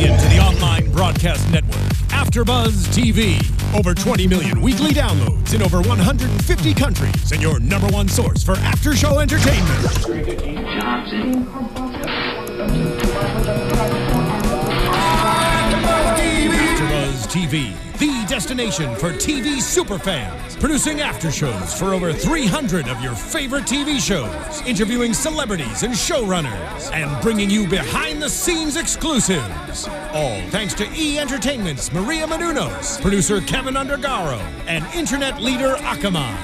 into the online broadcast network, AfterBuzz TV. Over 20 million weekly downloads in over 150 countries, and your #1 source for after-show entertainment. AfterBuzz TV, the destination for TV superfans. Producing aftershows for over 300 of your favorite TV shows. Interviewing celebrities and showrunners. And bringing you behind-the-scenes exclusives. All thanks to E! Entertainment's Maria Menounos, producer Kevin Undergaro, and internet leader Akamai.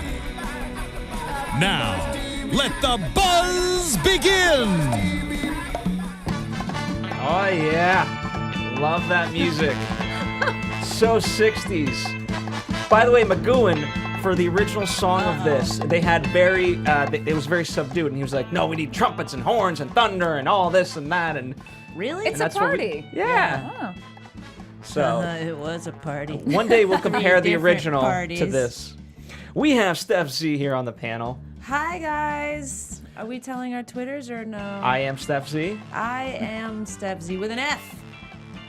Now, let the buzz begin! Oh yeah, love that music. So 60s. By the way, McGoohan, for the original song of this, they had it was very subdued, and he was like, no, we need trumpets and horns and thunder and all this and that, and... Really? And It's a party. Yeah. Oh. So, it was a party. one day we'll compare the Different original parties. to this. We have Steph Z here on the panel. Hi, guys. Are we telling our Twitters or no? I am Steph Z I am Steph Z with an F.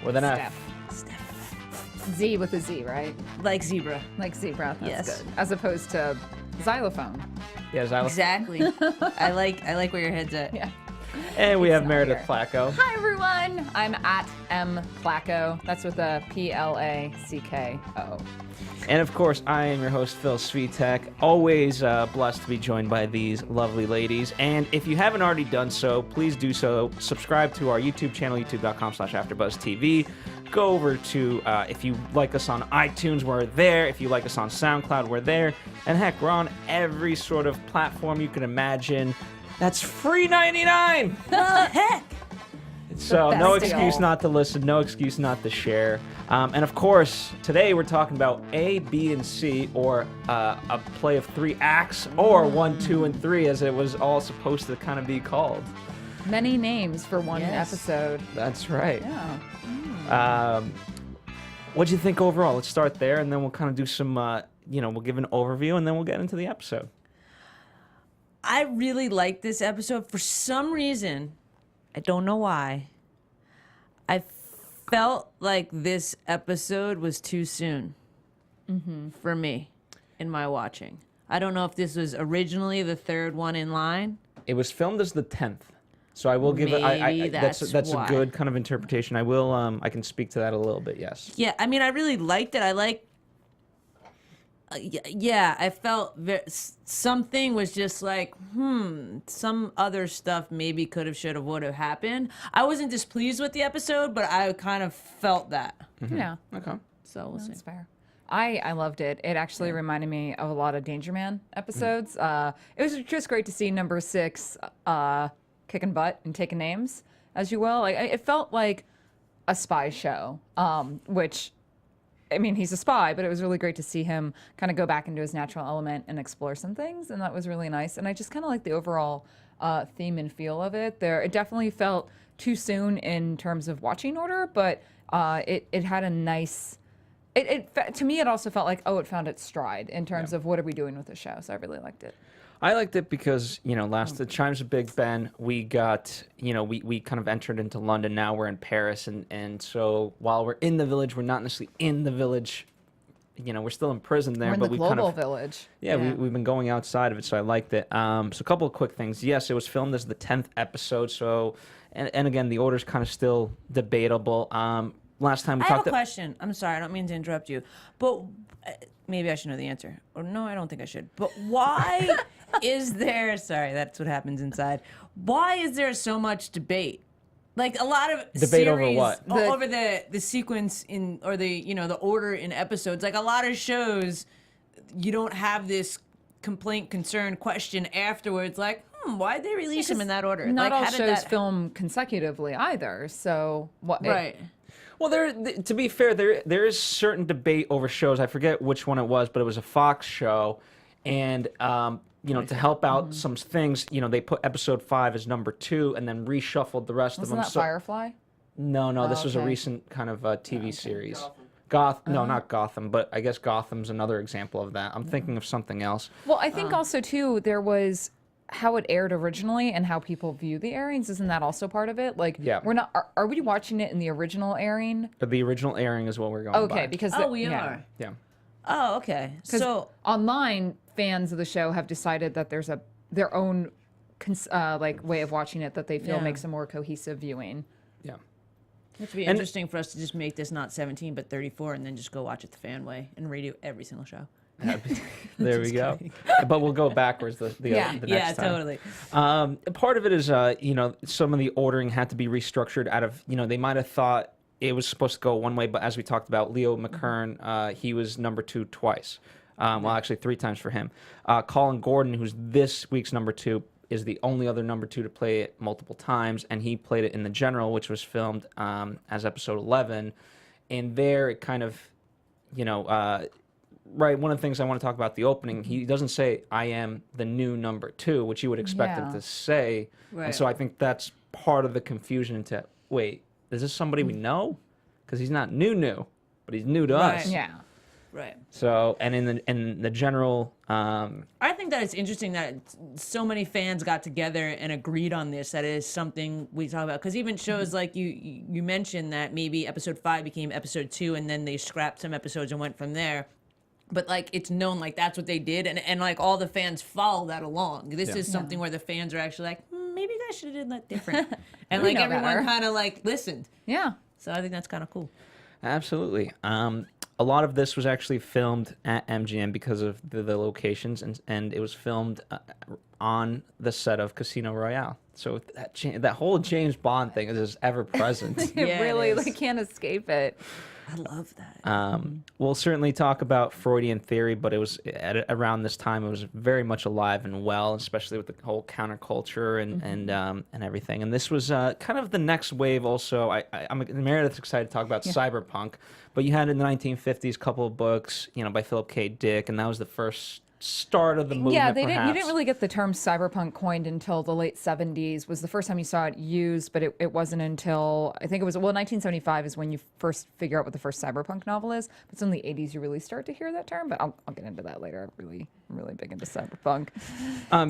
with an F. Steph. Steph. Z with a Z, right? Like zebra. Like zebra. That's Yes. good. As opposed to xylophone. Yeah, Xylophone. Exactly. I like where your head's at. Yeah. And we have not Meredith here. Placco. Hi, everyone. I'm at M. Placco. That's with a Placko. And of course, I am your host, Phil Svitek. Always blessed to be joined by these lovely ladies. And if you haven't already done so, please do so. Subscribe to our YouTube channel, youtube.com/AfterBuzzTV. Go over to, if you like us on iTunes, we're there. If you like us on SoundCloud, we're there. And heck, we're on every sort of platform you can imagine. That's free 99! Heck. So best no deal. excuse not to listen, no excuse not to share. And of course, today we're talking about A, B, and C, or a play of 3 acts, or 1, 2, and 3, as it was all supposed to kind of be called. Many names for one Yes. episode. That's right. Yeah. What'd you think overall? Let's start there, and then we'll kind of do some, we'll give an overview, and then we'll get into the episode. I really liked this episode. For some reason, I don't know why, I felt like this episode was too soon for me in my watching. I don't know if this was originally the 3rd one in line. It was filmed as the 10th. So I will give it. Maybe That's that's a why. good kind of interpretation. I will. I can speak to that a little bit. Yes. Yeah, I mean, I really liked it. I like. Yeah, I felt something was just like, some other stuff maybe could have, should have, would have happened. I wasn't displeased with the episode, but I kind of felt that. Yeah. Okay. So we'll see. That's fair. I loved it. It actually reminded me of a lot of Danger Man episodes. It was just great to see number 6 kicking butt and taking names, as you will. Like, it felt like a spy show, which, I mean, he's a spy, but it was really great to see him kind of go back into his natural element and explore some things, and that was really nice. And I just kind of like the overall theme and feel of it. It definitely felt too soon in terms of watching order, but it had a nice... to me, it also felt like, it found its stride in terms of what are we doing with the show. So I really liked it. I liked it because, the Chimes of Big Ben, we got, we kind of entered into London. Now we're in Paris. And so while we're in the village, we're not necessarily in the village. We're still in prison there. We're in but the we global kind of, village. Yeah, we've been going outside of it. So I liked it. So a couple of quick things. Yes, it was filmed as the 10th episode. So, and again, the order's kind of still debatable. Last time we I have talked... a question. I'm sorry, I don't mean to interrupt you, but maybe I should know the answer. Or no, I don't think I should. But why is there... Sorry, that's what happens inside. Why is there so much debate? Like a lot of Debate over series, what? Over the sequence in, or the the order in episodes. Like a lot of shows, you don't have this complaint, concern, question afterwards. Like, why'd they release them in that order? Not like, all how did shows that... film consecutively either. So what? Right. Well, to be fair, there is certain debate over shows. I forget which one it was, but it was a Fox show, and to help out some things, they put episode 5 as number 2, and then reshuffled the rest of them. Wasn't that Firefly? No, this was a okay. recent kind of TV series. No, not Gotham, but I guess Gotham's another example of that. I'm thinking of something else. Well, I think also too there was how it aired originally and how people view the airings. Isn't that also part of it? Like, Yeah. we're not. Are we watching it in the original airing? The original airing is what we're going Okay, by. because we yeah. are. Yeah. Oh, okay. So Online fans of the show have decided that there's their own like way of watching it that they feel Yeah. makes a more cohesive viewing. Yeah. it would be interesting for us to just make this not 17 but 34, and then just go watch it the fan way and redo every single show. There we go. But we'll go backwards the next Yeah, time. totally. Part of it is, some of the ordering had to be restructured out of, they might have thought it was supposed to go one way, but as we talked about, Leo McKern, he was number 2 twice. Well, actually 3 times for him. Colin Gordon, who's this week's number 2, is the only other number 2 to play it multiple times, and he played it in The General, which was filmed as episode 11. And there it kind of, right, one of the things I want to talk about the opening, he doesn't say, I am the new number 2, which you would expect him Yeah. to say. Right. And so I think that's part of the confusion into, wait, is this somebody we know? Because he's not new, but he's new to Right. us. Yeah. Right. So, and in the general, I think that it's interesting that so many fans got together and agreed on this. That is something we talk about, because even shows like you mentioned that maybe episode 5 became episode 2, and then they scrapped some episodes and went from there. But like it's known like that's what they did, and like all the fans follow that along. This is something where the fans are actually like, maybe you guys should have done that different, and We like know everyone better. kind of like listened. Yeah. So I think that's kind of cool. absolutely. A lot of this was actually filmed at MGM because of the locations, and it was filmed on the set of Casino Royale. So that whole James Bond thing is ever present. It Yeah, it really is. like can't escape it. I love that. We'll certainly talk about Freudian theory, but it was around this time it was very much alive and well, especially with the whole counterculture and everything. And this was kind of the next wave. Also, I'm Meredith's excited to talk about cyberpunk, but you had in the 1950s a couple of books, by Philip K. Dick, and that was the first start of the movement. Yeah, you perhaps. didn't really get the term cyberpunk coined until the late 70s was the first time you saw it used, but it wasn't until, I think it was, 1975 is when you first figure out what the first cyberpunk novel is. But it's in the 80s you really start to hear that term, but I'll get into that later. I'm really big into cyberpunk.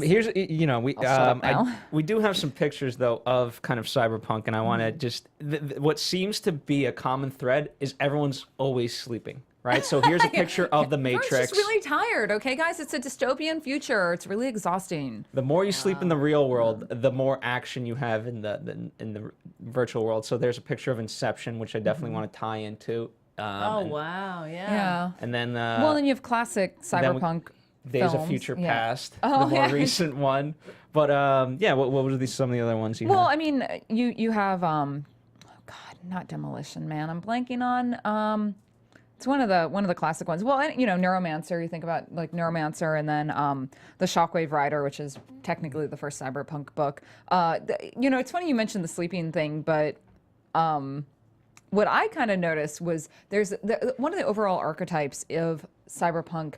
Here's, shut up now. we do have some pictures though of kind of cyberpunk, and I want to just what seems to be a common thread is everyone's always sleeping. Right, so here's a picture of the Everyone's Matrix. just really tired, okay, guys? It's a dystopian future. It's really exhausting. The more you sleep in the real world, the more action you have in the virtual world. So there's a picture of Inception, which I definitely want to tie into. Oh wow, yeah. Yeah. And then Well, then you have classic cyberpunk Days of films. Future Yeah. Past, Oh, the more yeah. recent one. But what were some of the other ones you Well, had? I mean, you have God, not Demolition Man. I'm blanking on. It's one of the classic ones. Well, Neuromancer. You think about like Neuromancer, and then the Shockwave Rider, which is technically the first cyberpunk book. It's funny you mentioned the sleeping thing, but what I kind of noticed was there's one of the overall archetypes of cyberpunk.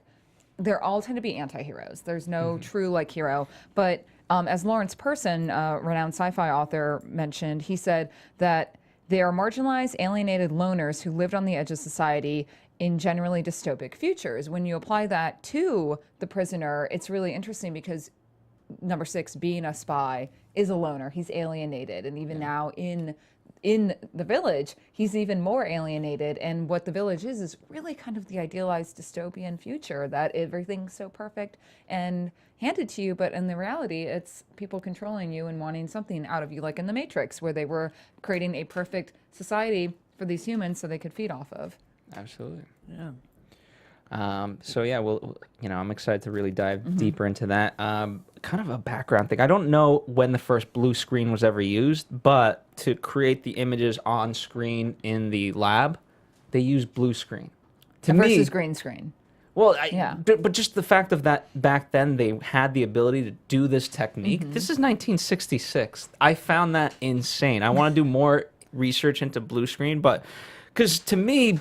They're all tend to be anti-heroes. There's no true like hero, but as Lawrence Person, renowned sci-fi author, mentioned, he said that they are marginalized, alienated loners who lived on the edge of society in generally dystopic futures. When you apply that to the prisoner, it's really interesting because number 6, being a spy, is a loner. He's alienated, and even now in the village, he's even more alienated. And what the village is really kind of the idealized dystopian future that everything's so perfect and handed to you, but in the reality, it's people controlling you and wanting something out of you, like in the Matrix, where they were creating a perfect society for these humans so they could feed off of. Absolutely. Yeah. So yeah, I'm excited to really dive deeper into that. Kind of a background thing. I don't know when the first blue screen was ever used, but to create the images on screen in the lab, they use blue screen. To me, Versus green screen. well, Yeah. but just the fact of that back then they had the ability to do this technique. This is 1966. I found that insane. I want to do more research into blue screen, but because to me,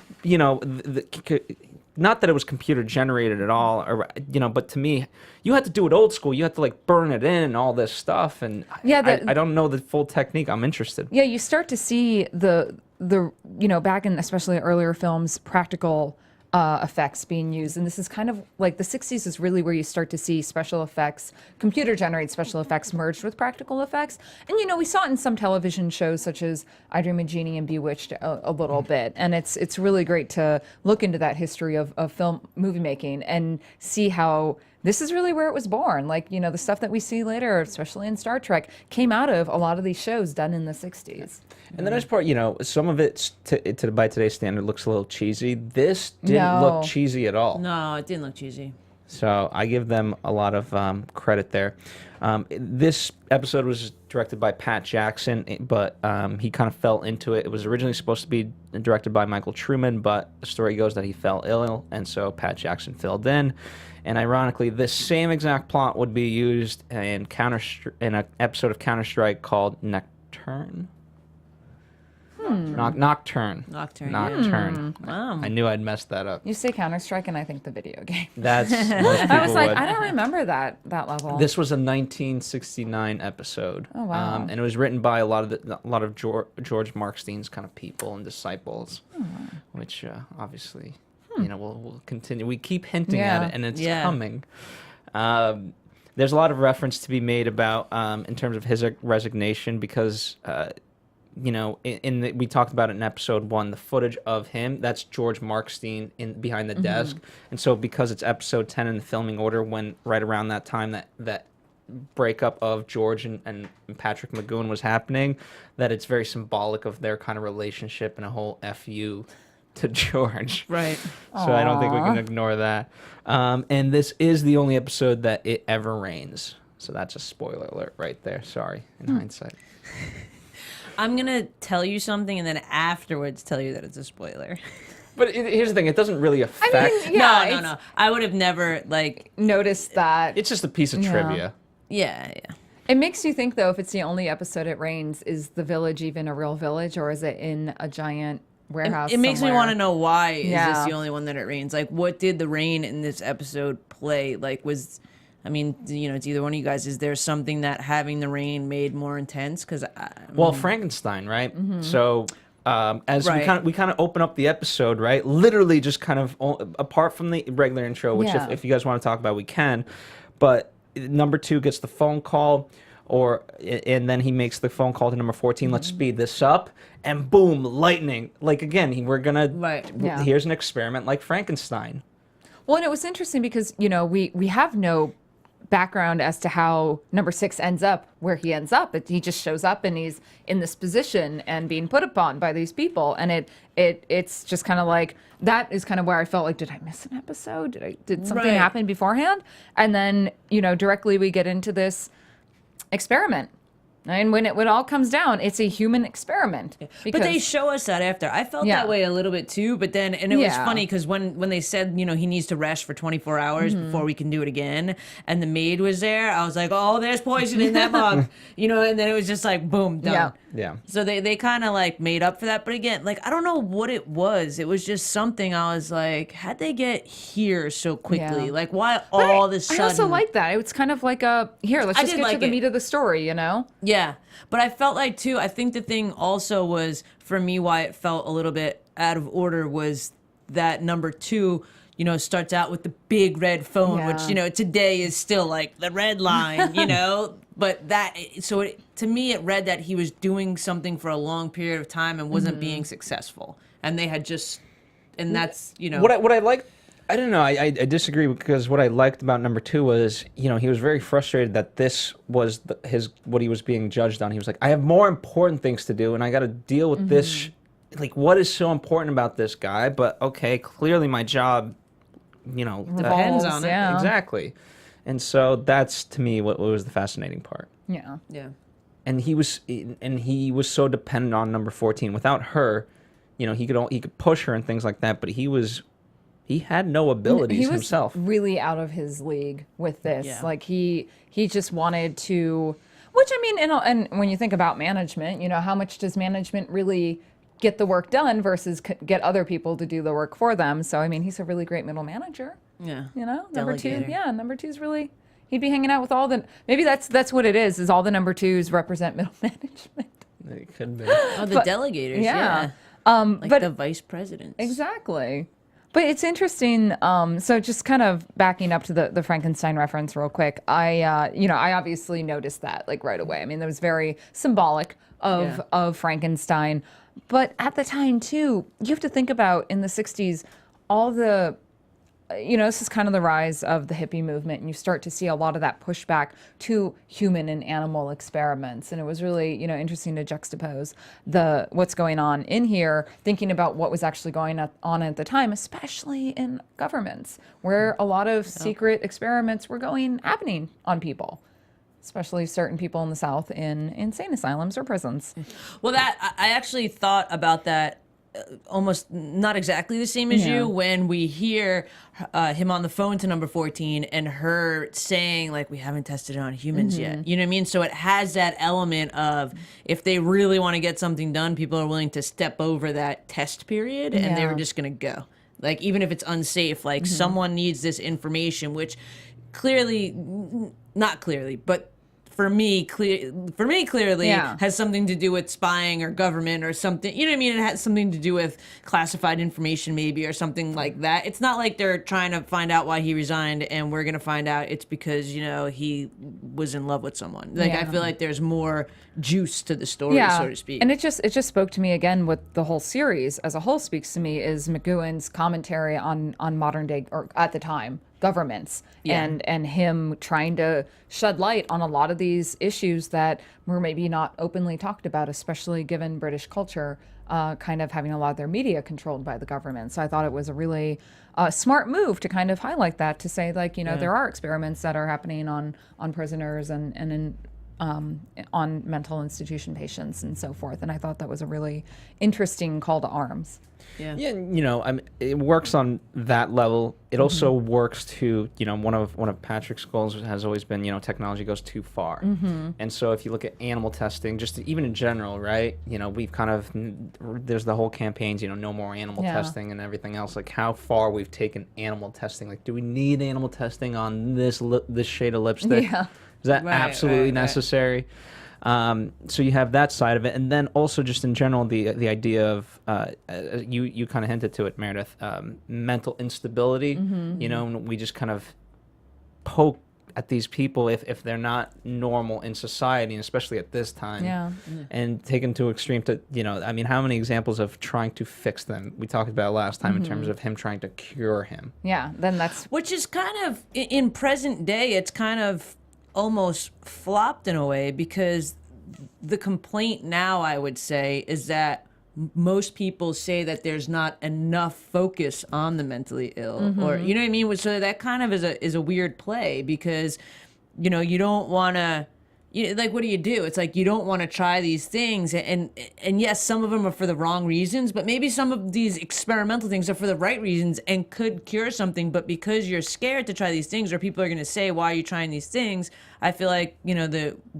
not that it was computer generated at all, or but to me, you had to do it old school. You had to like burn it in and all this stuff, and Yeah, I don't know the full technique. I'm interested. Yeah, you start to see the back in especially earlier films, practical effects being used. And this is kind of like the 60s is really where you start to see special effects, computer generated special effects merged with practical effects. And, you know, we saw it in some television shows such as I Dream of Jeannie and Bewitched a little bit. And it's really great to look into that history of film movie making and see how this is really where it was born. Like, you know, the stuff that we see later, especially in Star Trek, came out of a lot of these shows done in the 60s. And the nice part, you know, some of it, by today's standard, looks a little cheesy. This didn't look cheesy at all. No, it didn't look cheesy. So I give them a lot of credit there. This episode was directed by Pat Jackson, but he kind of fell into it. It was originally supposed to be directed by Michael Truman, but the story goes that he fell ill, and so Pat Jackson filled in. And ironically, this same exact plot would be used in an episode of Counter-Strike called Nocturne. Nocturne. Nocturne. Wow. I knew I'd messed that up. You say Counter-Strike and I think the video game. That's most people I was like, would. I don't remember that level. This was a 1969 episode. Oh, wow. And it was written by a lot of George Markstein's kind of people and disciples, which obviously, you know, we'll continue. We keep hinting at it, and it's coming. There's a lot of reference to be made about in terms of his resignation because. You know, we talked about it in episode 1, the footage of him, that's George Markstein behind the desk. And so because it's episode 10 in the filming order, when right around that time that breakup of George and Patrick McGoohan was happening, that it's very symbolic of their kind of relationship and a whole FU to George. Right. So I don't think we can ignore that. And this is the only episode that it ever rains. So that's a spoiler alert right there. Sorry, in hindsight. I'm going to tell you something and then afterwards tell you that it's a spoiler. But here's the thing, it doesn't really affect... No. I would have never, noticed that. It's just a piece of trivia. Yeah. It makes you think, though, if it's the only episode it rains, is the village even a real village, or is it in a giant warehouse It makes me want to know why is Yeah. this the only one that it rains. Like, what did the rain in this episode play? Like, I mean, you know, it's either one of you guys. Is there something that having the rain made more intense? Because Well, Frankenstein, right? So as Right. we kind of open up the episode, right? Literally just kind of apart from the regular intro, which Yeah. if you guys want to talk about, we can. But number 2 gets the phone call, and then he makes the phone call to number 14. Let's speed this up, and boom, lightning. Like again, we're gonna Right. Yeah. Here's an experiment like Frankenstein. Well, and it was interesting because, you know, we have no background as to how number 6 ends up where he ends up. He just shows up and he's in this position and being put upon by these people. And it's just kind of like, that is kind of where I felt like, did I miss an episode? Did something Right. happen beforehand? And then, you know, directly we get into this experiment. And when it all comes down, it's a human experiment. But Because- they show us that after. I felt Yeah. that way a little bit too, but then, and it was Yeah. funny because when they said, you know, he needs to rest for 24 hours before we can do it again, and the maid was there, I was like, oh, there's poison in that mug, you know, and then it was just like, boom, done. Yeah. Yeah. So they kind of like made up for that. But again, like, I don't know what it was. It was just something I was like, how'd they get here so quickly? Yeah. Like, why But all of a sudden? I also like that. It's kind of like here, let's I just did get to like the it. meat of the story, you know? Yeah, but I felt like too. I think the thing also was for me why it felt a little bit out of order was that number 2, you know, starts out with the big red phone, Yeah. which, you know, today is still like the red line, you know. But to me, it read that he was doing something for a long period of time and wasn't being successful, and they had just, and that's, you know, What I like, I don't know. I disagree because what I liked about number 2 was, you know, he was very frustrated that this was what he was being judged on. He was like, I have more important things to do, and I got to deal with this. Like, what is so important about this guy? But okay, clearly my job, you know, Depends on it. Yeah. exactly. And so that's to me what was the fascinating part. Yeah. yeah. And he was so dependent on number 14. Without her, you know, he could push her and things like that, but he had no abilities He was himself. really out of his league with this. Yeah. Like he just wanted to, which I mean, and when you think about management, you know, how much does management really get the work done versus get other people to do the work for them? So I mean, he's a really great middle manager. Yeah. You know, number 2, Delegator. yeah, number 2's really. He'd be hanging out with all the. Maybe that's what it is all the number 2s represent middle management. It could be. Oh, the delegators. Yeah. Yeah. Like but the vice presidents. exactly. But it's interesting. So just kind of backing up to the Frankenstein reference real quick. I obviously noticed that like right away. I mean, that was very symbolic of Frankenstein. But at the time too, you have to think about in the 60s, all the, this is kind of the rise of the hippie movement, and you start to see a lot of that pushback to human and animal experiments. And it was really, interesting to juxtapose what's going on in here, thinking about what was actually going on at the time, especially in governments, where a lot of secret experiments were happening on people, especially certain people in the South in insane asylums or prisons. Well, I actually thought about that almost not exactly the same as you when we hear him on the phone to number 14 and her saying like, we haven't tested it on humans yet. You know what I mean? So it has that element of if they really want to get something done, people are willing to step over that test period and they were just going to go. Like, even if it's unsafe, like someone needs this information, which clearly, not clearly, but for me clearly has something to do with spying or government or something. You know what I mean? It has something to do with classified information maybe or something like that. It's not like they're trying to find out why he resigned and we're going to find out it's because, he was in love with someone. Like, I feel like there's more juice to the story, so to speak. And it just spoke to me again. What the whole series as a whole speaks to me is McGoohan's commentary on modern day, or at the time, governments and him trying to shed light on a lot of these issues that were maybe not openly talked about, especially given British culture kind of having a lot of their media controlled by the government. So I thought it was a really smart move to kind of highlight that, to say like, there are experiments that are happening on prisoners and in on mental institution patients and so forth. And I thought that was a really interesting call to arms. Yeah, it works on that level. It also works to, one of Patrick's goals has always been, technology goes too far. And so if you look at animal testing, just even in general, right? We've kind of, there's the whole campaigns, no more animal testing and everything else. Like how far we've taken animal testing. Like, do we need animal testing on this shade of lipstick? Yeah. Is that absolutely necessary? So you have that side of it, and then also just in general the idea of you kind of hinted to it, Meredith, mental instability. And we just kind of poke at these people if they're not normal in society, and especially at this time, and taken to extreme to how many examples of trying to fix them we talked about last time in terms of him trying to cure him. Then that's which is kind of in present day, it's kind of almost flopped in a way, because the complaint now, I would say, is that most people say that there's not enough focus on the mentally ill, or you know what I mean? So that kind of is a weird play, because you don't want to, like, what do? It's like you don't want to try these things, and yes, some of them are for the wrong reasons, but maybe some of these experimental things are for the right reasons and could cure something, but because you're scared to try these things, or people are going to say, why are you trying these things? I feel like,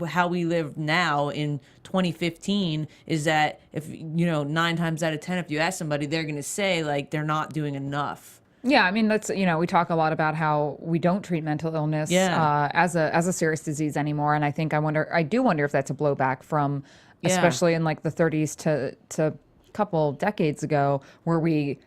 how we live now in 2015 is that if, 9 times out of 10, if you ask somebody, they're going to say like they're not doing enough. Yeah, I mean, that's, we talk a lot about how we don't treat mental illness as a serious disease anymore. And I think I do wonder if that's a blowback from, especially in like the 30s to a couple decades ago, where we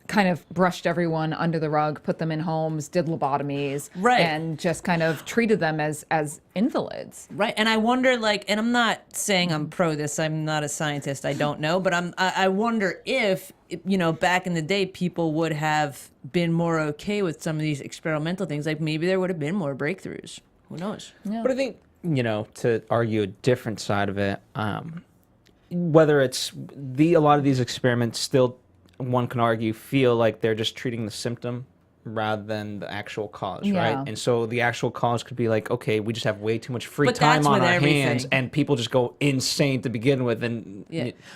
kind of brushed everyone under the rug, put them in homes, did lobotomies, and just kind of treated them as invalids. Right. And I wonder, like, and I'm not saying I'm pro this, I'm not a scientist, I don't know, but I wonder if, back in the day, people would have been more okay with some of these experimental things. Like maybe there would have been more breakthroughs. Who knows? Yeah. But I think, to argue a different side of it, whether it's a lot of these experiments still, one can argue, feel like they're just treating the symptom rather than the actual cause, right? And so the actual cause could be like, okay, we just have way too much free time on our hands, and people just go insane to begin with. And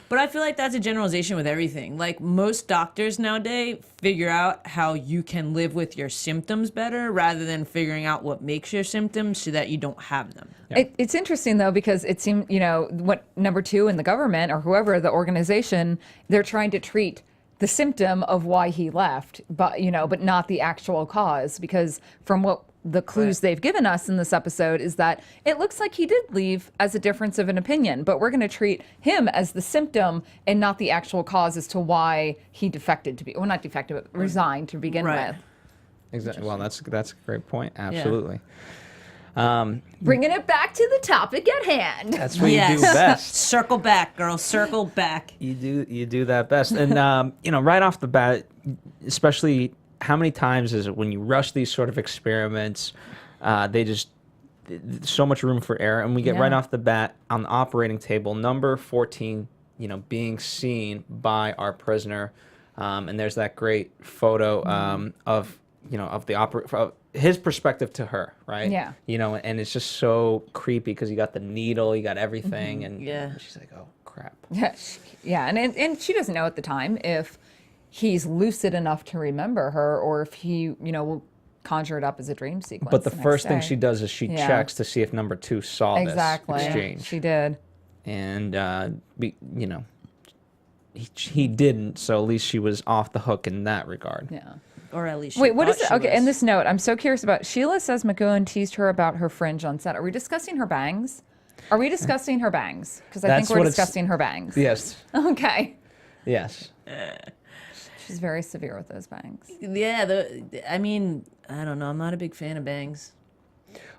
but I feel like that's a generalization with everything. Like most doctors nowadays figure out how you can live with your symptoms better rather than figuring out what makes your symptoms so that you don't have them. It's interesting though, because it seems, what number 2 in the government or whoever the organization, they're trying to treat the symptom of why he left, but but not the actual cause, because from what the clues they've given us in this episode is that it looks like he did leave as a difference of an opinion, but we're going to treat him as the symptom and not the actual cause as to why he defected to be, well, not defected, but resigned to begin with. Exactly. Well, that's a great point. Absolutely. Bringing it back to the topic at hand. That's what you do best. Circle back, girl. Circle back. You do that best. And right off the bat, especially how many times is it when you rush these sort of experiments, so much room for error, and we get right off the bat on the operating table, number 14, being seen by our prisoner, and there's that great photo of his perspective to her, right? Yeah. And it's just so creepy because you got the needle, you got everything, and she's like, oh crap. Yeah, and she doesn't know at the time if he's lucid enough to remember her or if he, will conjure it up as a dream sequence. But the first thing she does is she checks to see if number 2 saw this exchange. She did. And, he didn't, so at least she was off the hook in that regard. Yeah. Or at least Wait, what is it? Okay, in this note, I'm so curious about, Sheila says McGoohan teased her about her fringe on set. Are we discussing her bangs? Are we discussing her bangs? Because I think we're discussing her bangs. Yes. Okay. Yes. She's very severe with those bangs. Yeah, I mean, I don't know. I'm not a big fan of bangs.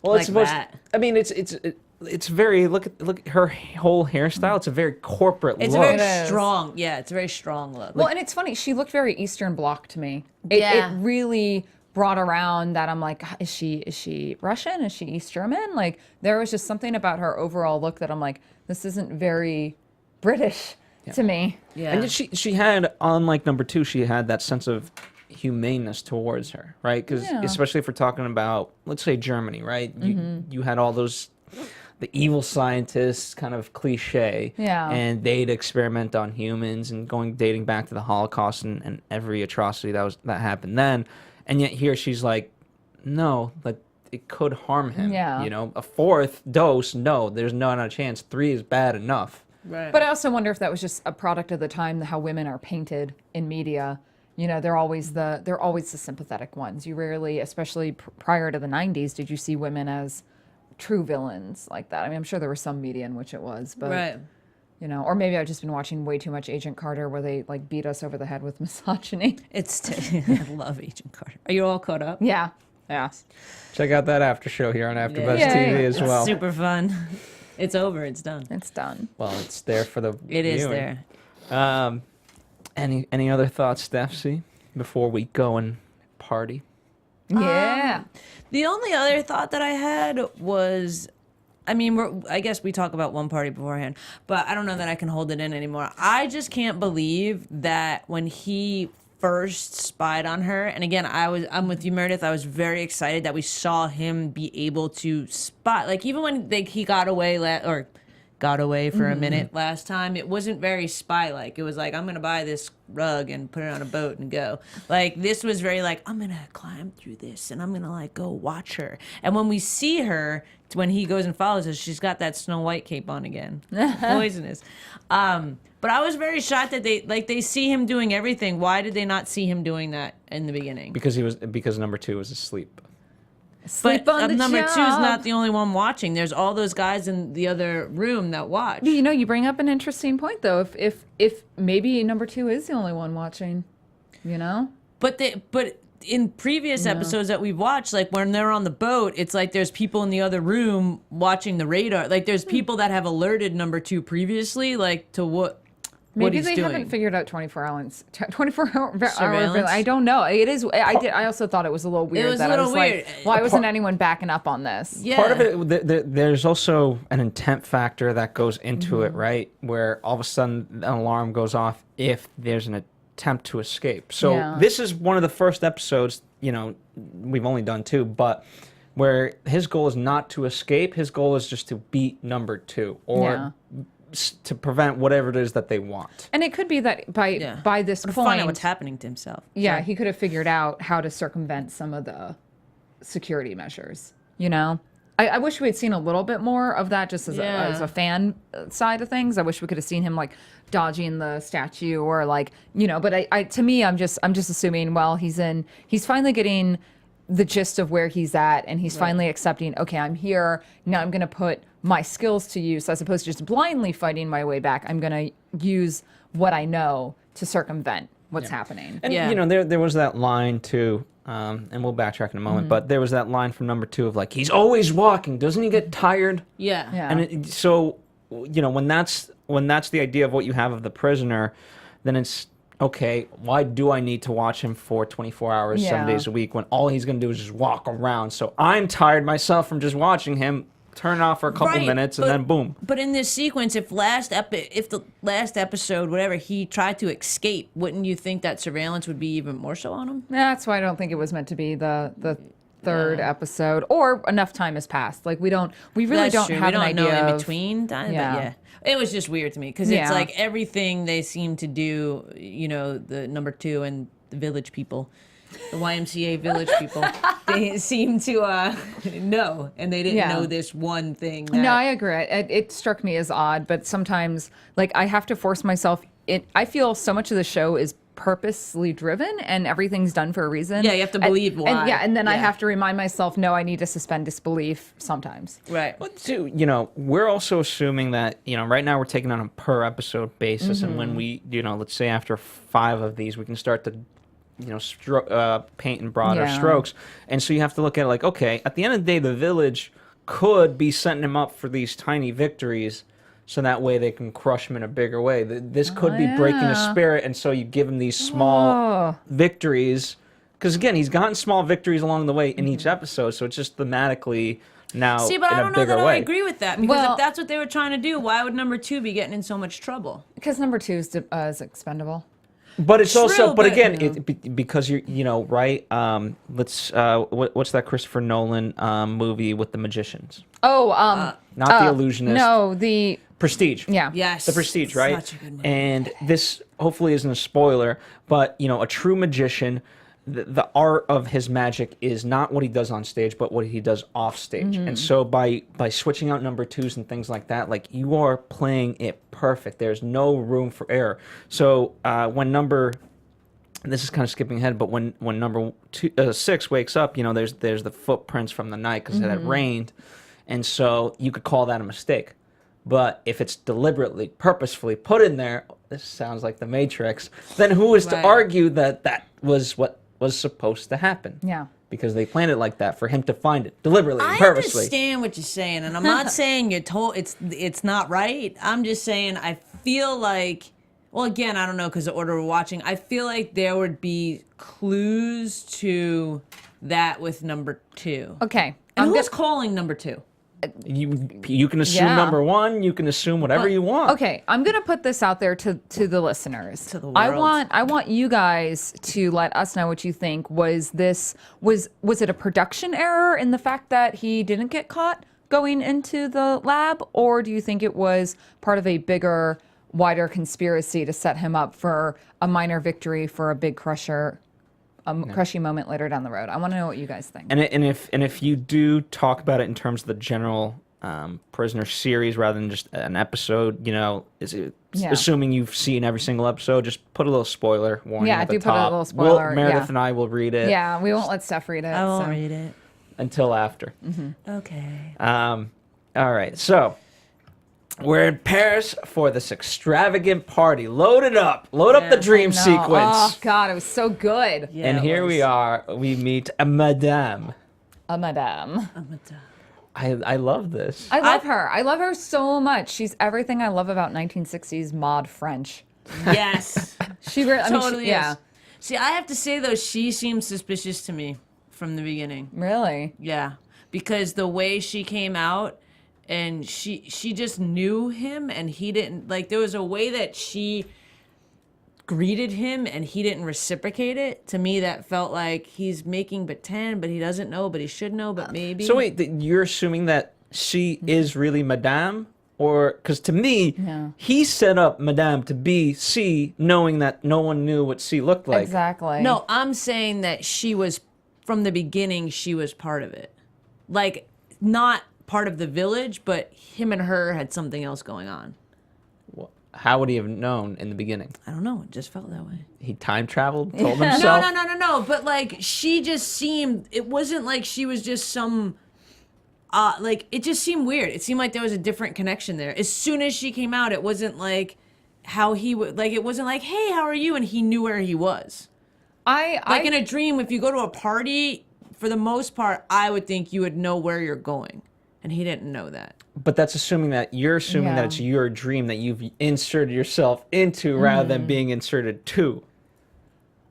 Well, like it's supposed. that. I mean, it's very look at her whole hairstyle. It's a very corporate It's look. a very strong. Yeah, it's a very strong look. Well, and it's funny. She looked very Eastern Bloc to me. It really brought around that I'm like, is she Russian? Is she East German? Like, there was just something about her overall look that I'm like, this isn't very British to me. Yeah. And she had, unlike number 2, she had that sense of humaneness towards her, right? Because especially if we're talking about, let's say, Germany, right? You had all those, the evil scientists kind of cliche, and they'd experiment on humans and dating back to the Holocaust and every atrocity that happened then, and yet here she's like, no, like it could harm him. Yeah. A 4th dose, no, there's not a chance. 3 is bad enough. Right. But I also wonder if that was just a product of the time, how women are painted in media. They're always the sympathetic ones. You rarely, especially prior to the 90s, did you see women as true villains like that. I mean, I'm sure there was some media in which it was, but or maybe I've just been watching way too much Agent Carter, where they like beat us over the head with misogyny. I love Agent Carter. Are you all caught up? Yeah. Check out that after show here on AfterBuzz TV as well. Super fun. It's over. It's done. It's done. Well, it's there for the It is viewing. there. Any other thoughts, Steph, before we go and party? Yeah. The only other thought that I had was, I mean, I guess we talk about one party beforehand, but I don't know that I can hold it in anymore. I just can't believe that when he first spied on her, and again, I'm with you, Meredith. I was very excited that we saw him be able to spy. Like even when he got away for a minute last time, it wasn't very spy-like. It was like, I'm going to buy this rug and put it on a boat and go. Like, this was very like, I'm going to climb through this and I'm going to, like, go watch her. And when we see her, when he goes and follows us, she's got that Snow White cape on again. Poisonous. But I was very shocked that they see him doing everything. Why did they not see him doing that in the beginning? Because number 2 was asleep. Sleep on the number job. 2 is not the only one watching. There's all those guys in the other room that watch. You bring up an interesting point, though. If maybe number 2 is the only one watching, But in previous episodes that we've watched, like when they're on the boat, it's like there's people in the other room watching the radar. Like there's people that have alerted number 2 previously, like to what. Maybe he's they doing. haven't figured out 24 hour Surveillance? I don't know. It is. I also thought it was a little weird. It was a little weird. Like, why wasn't anyone backing up on this? Yeah. Part of it, there's also an intent factor that goes into it, right? Where all of a sudden an alarm goes off if there's an attempt to escape. So this is one of the first episodes, we've only done 2, but where his goal is not to escape. His goal is just to beat number 2 or to prevent whatever it is that they want. And it could be that by this to point, find out what's happening to himself. Yeah, he could have figured out how to circumvent some of the security measures. I wish we had seen a little bit more of that, just as a fan side of things. I wish we could have seen him like dodging the statue or like But to me, I'm just assuming. Well, he's finally getting the gist of where he's at, and he's finally accepting, okay, I'm here, now I'm going to put my skills to use as opposed to just blindly fighting my way back. I'm going to use what I know to circumvent what's happening. And, you know, there was that line, too, and we'll backtrack in a moment, but there was that line from number 2 of, like, he's always walking. Doesn't he get tired? Yeah. And so, you know, when that's the idea of what you have of the prisoner, then it's, okay, why do I need to watch him for 24 hours, 7 days a week, when all he's going to do is just walk around? So I'm tired myself from just watching him. Turn it off for a couple minutes, and then boom. But in this sequence, if the last episode, whatever, he tried to escape, wouldn't you think that surveillance would be even more so on him? That's why I don't think it was meant to be the third episode, or enough time has passed. Like we really don't have an idea know in of, between time. Yeah. It was just weird to me because it's like everything they seem to do, you know, the number 2 and the village people, the YMCA village people, they seem to know, and they didn't know this one thing. No, I agree. It struck me as odd, but sometimes, like, I have to force myself. I feel so much of the show is purposely driven, and everything's done for a reason. Yeah, you have to believe why. And then I have to remind myself, no, I need to suspend disbelief sometimes. Right. But too, you know, we're also assuming that, you know, right now we're taking on a per episode basis, and when we, you know, let's say after 5 of these, we can start to, you know, paint in broader strokes. And so you have to look at it like, okay, at the end of the day, the village could be setting him up for these tiny victories, so that way they can crush him in a bigger way. This could be breaking his spirit, and so you give him these small victories. Because, again, he's gotten small victories along the way in each episode, so it's just thematically now See, but in I a don't know bigger that way. I agree with that, because if that's what they were trying to do, why would number 2 be getting in so much trouble? Because number 2 is expendable. But it's also, but again, you know. because you know, right? What's that Christopher Nolan movie with the magicians? Oh, Not The Illusionist. No, the Prestige. Yeah. Yes. The Prestige, right? Such a good movie. And this hopefully isn't a spoiler, but you know, a true magician, the art of his magic is not what he does on stage, but what he does off stage. And so by switching out number 2s and things like that, like, you are playing it perfect. There's no room for error. So when this is kind of skipping ahead, but when number 6 wakes up, you know, there's the footprints from the night because it had rained, and so you could call that a mistake. But if it's deliberately, purposefully put in there, this sounds like the Matrix, then who is to argue that that was what was supposed to happen? Yeah. Because they planned it like that for him to find it deliberately and I purposely. understand what you're saying, and I'm not saying it's not right. I'm just saying I feel like, well, again, I don't know because the order we're watching. I feel like there would be clues to that with number 2. Okay. And who's calling number 2? You can assume number 1. You can assume whatever you want. Okay, I'm gonna put this out there to the listeners. To the I world. want you guys to let us know what you think. Was it a production error in the fact that he didn't get caught going into the lab, or do you think it was part of a bigger, wider conspiracy to set him up for a minor victory for a big crushing moment later down the road? I want to know what you guys think. And if you do talk about it in terms of the general prisoner series rather than just an episode, you know, assuming you've seen every single episode, just put a little spoiler warning at the do top. put a little spoiler. Meredith and I will read it. Yeah, we won't let Steph read it. I won't so. read it. Until after. Okay. All right, so we're in Paris for this extravagant party. Load up the dream sequence. Oh God, it was so good. Yeah, And it here was. we are. We meet a madame. A madame. I love this. I love her. I love her so much. She's everything I love about 1960s mod French. Yes. She really, I mean, Totally is. yeah. See, I have to say though, she seems suspicious to me from the beginning. Really? Yeah, because the way she came out, and she just knew him, and he didn't. Like, there was a way that she greeted him, and he didn't reciprocate it. To me, that felt like he's making pretend, but he doesn't know, but he should know, but maybe. So wait, you're assuming that she is really madame? Or, because to me, he set up madame to be C, knowing that no one knew what C looked like. Exactly. No, I'm saying that she was, from the beginning, she was part of it. Like, not part of the village, but him and her had something else going on. Well, How would he have known in the beginning? I don't know. It just felt that way. He time traveled, told himself. No. But like, she just seemed. It wasn't like she was just some. Like, it just seemed weird. It seemed like there was a different connection there. As soon as she came out, it wasn't like how he would. Like, it wasn't like, hey, how are you? And he knew where he was. In a dream, if you go to a party, for the most part, I would think you would know where you're going, and he didn't know that. But that's assuming that you're assuming that it's your dream that you've inserted yourself into rather than being inserted to.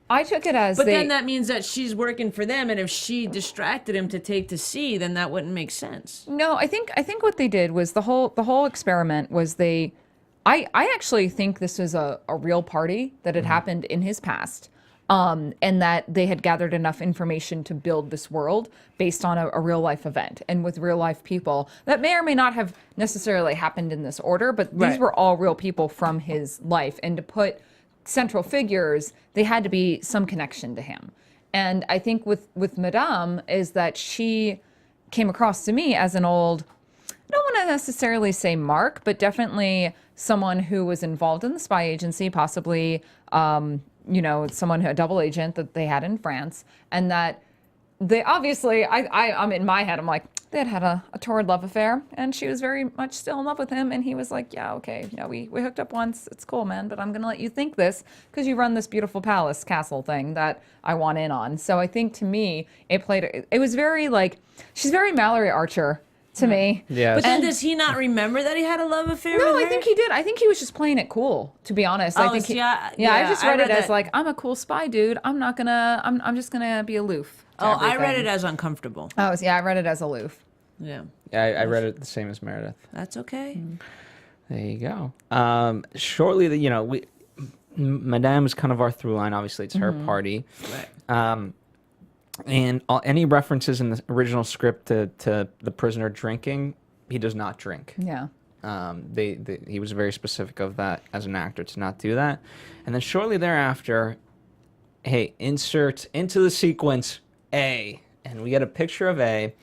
I took it as But then that means that she's working for them, and if she distracted him to take to sea, then that wouldn't make sense. No, I think what they did was the whole experiment was I actually think this was a real party that had happened in his past. And that they had gathered enough information to build this world based on a real life event and with real life people that may or may not have necessarily happened in this order, but these were all real people from his life. And to put central figures, they had to be some connection to him. And I think with Madame is that she came across to me as an old, I don't want to necessarily say mark, but definitely someone who was involved in the spy agency, possibly, someone, a double agent that they had in France, and that they obviously, I'm in my head, I'm like, they had a torrid love affair, and she was very much still in love with him, and he was like, yeah, okay, we hooked up once, it's cool, man, but I'm gonna let you think this, because you run this beautiful castle thing that I want in on. So I think to me, it was very like, she's very Mallory Archer to me. Yeah. But then does he not remember that he had a love affair with her? No, I think he did. I think he was just playing it cool, to be honest. I think I just read it as like, I'm a cool spy dude. I'm just gonna be aloof. I read it as uncomfortable. I read it as aloof. Yeah. I read it the same as Meredith. That's okay. There you go. Shortly, Madame is kind of our through line. Obviously, it's her party. Right. And any references in the original script to the prisoner drinking, he does not drink. Yeah. He was very specific of that as an actor to not do that. And then shortly thereafter, hey, insert into the sequence A. And we get a picture of A.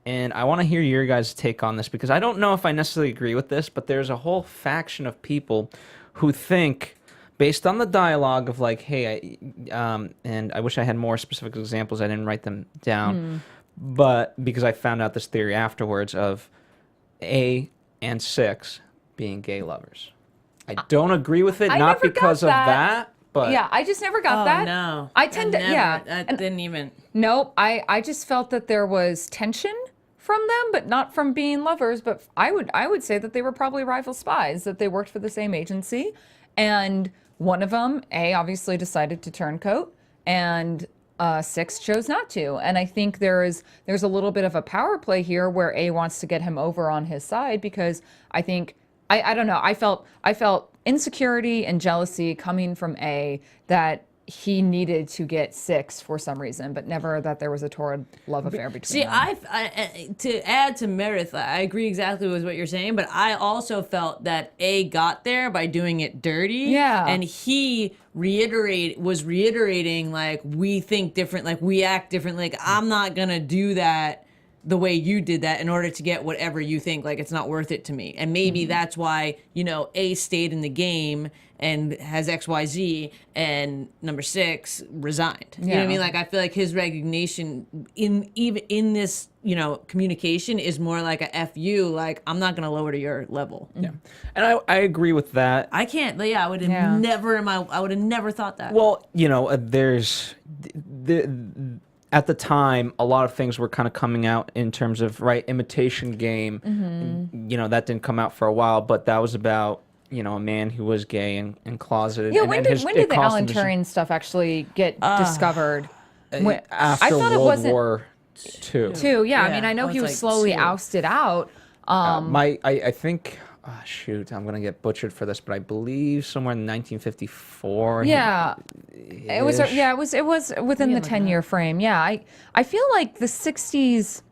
And I want to hear your guys' take on this, because I don't know if I necessarily agree with this, but there's a whole faction of people who think, based on the dialogue of like, hey, and I wish I had more specific examples. I didn't write them down. But because I found out this theory afterwards of A and 6 being gay lovers. I don't agree with it, not because of that, but... Yeah, I just never got that. No. I tend to, I didn't even... Nope, I just felt that there was tension from them, but not from being lovers. But I would say that they were probably rival spies, that they worked for the same agency. And one of them, A, obviously decided to turncoat, and 6 chose not to. And I think there's a little bit of a power play here where A wants to get him over on his side, because I think, I don't know, I felt insecurity and jealousy coming from A that he needed to get 6 for some reason, but never that there was a torrid love affair between them. See, to add to Meredith, I agree exactly with what you're saying, but I also felt that A got there by doing it dirty. Yeah. And he was reiterating, like, we think different, like, we act differently. Like, I'm not going to do that the way you did that in order to get whatever you think, like, it's not worth it to me. And maybe that's why, A stayed in the game and has XYZ, and number 6 resigned. You know what I mean? Like, I feel like his resignation in this, communication is more like a F you, like, I'm not going to lower to your level. Yeah. And I agree with that. I can't, but I would have never thought that. Well, there's... At the time, a lot of things were kind of coming out in terms of, Imitation Game. That didn't come out for a while, but that was about, a man who was gay and closeted. Yeah, and when did the Alan Turing stuff actually get discovered? After World War II. Yeah. I mean, I know he was slowly ousted out. I think... shoot, I'm gonna get butchered for this, but I believe somewhere in 1954. Yeah, it was. Yeah, it was within the 10-year frame. Yeah, I feel like the 60s.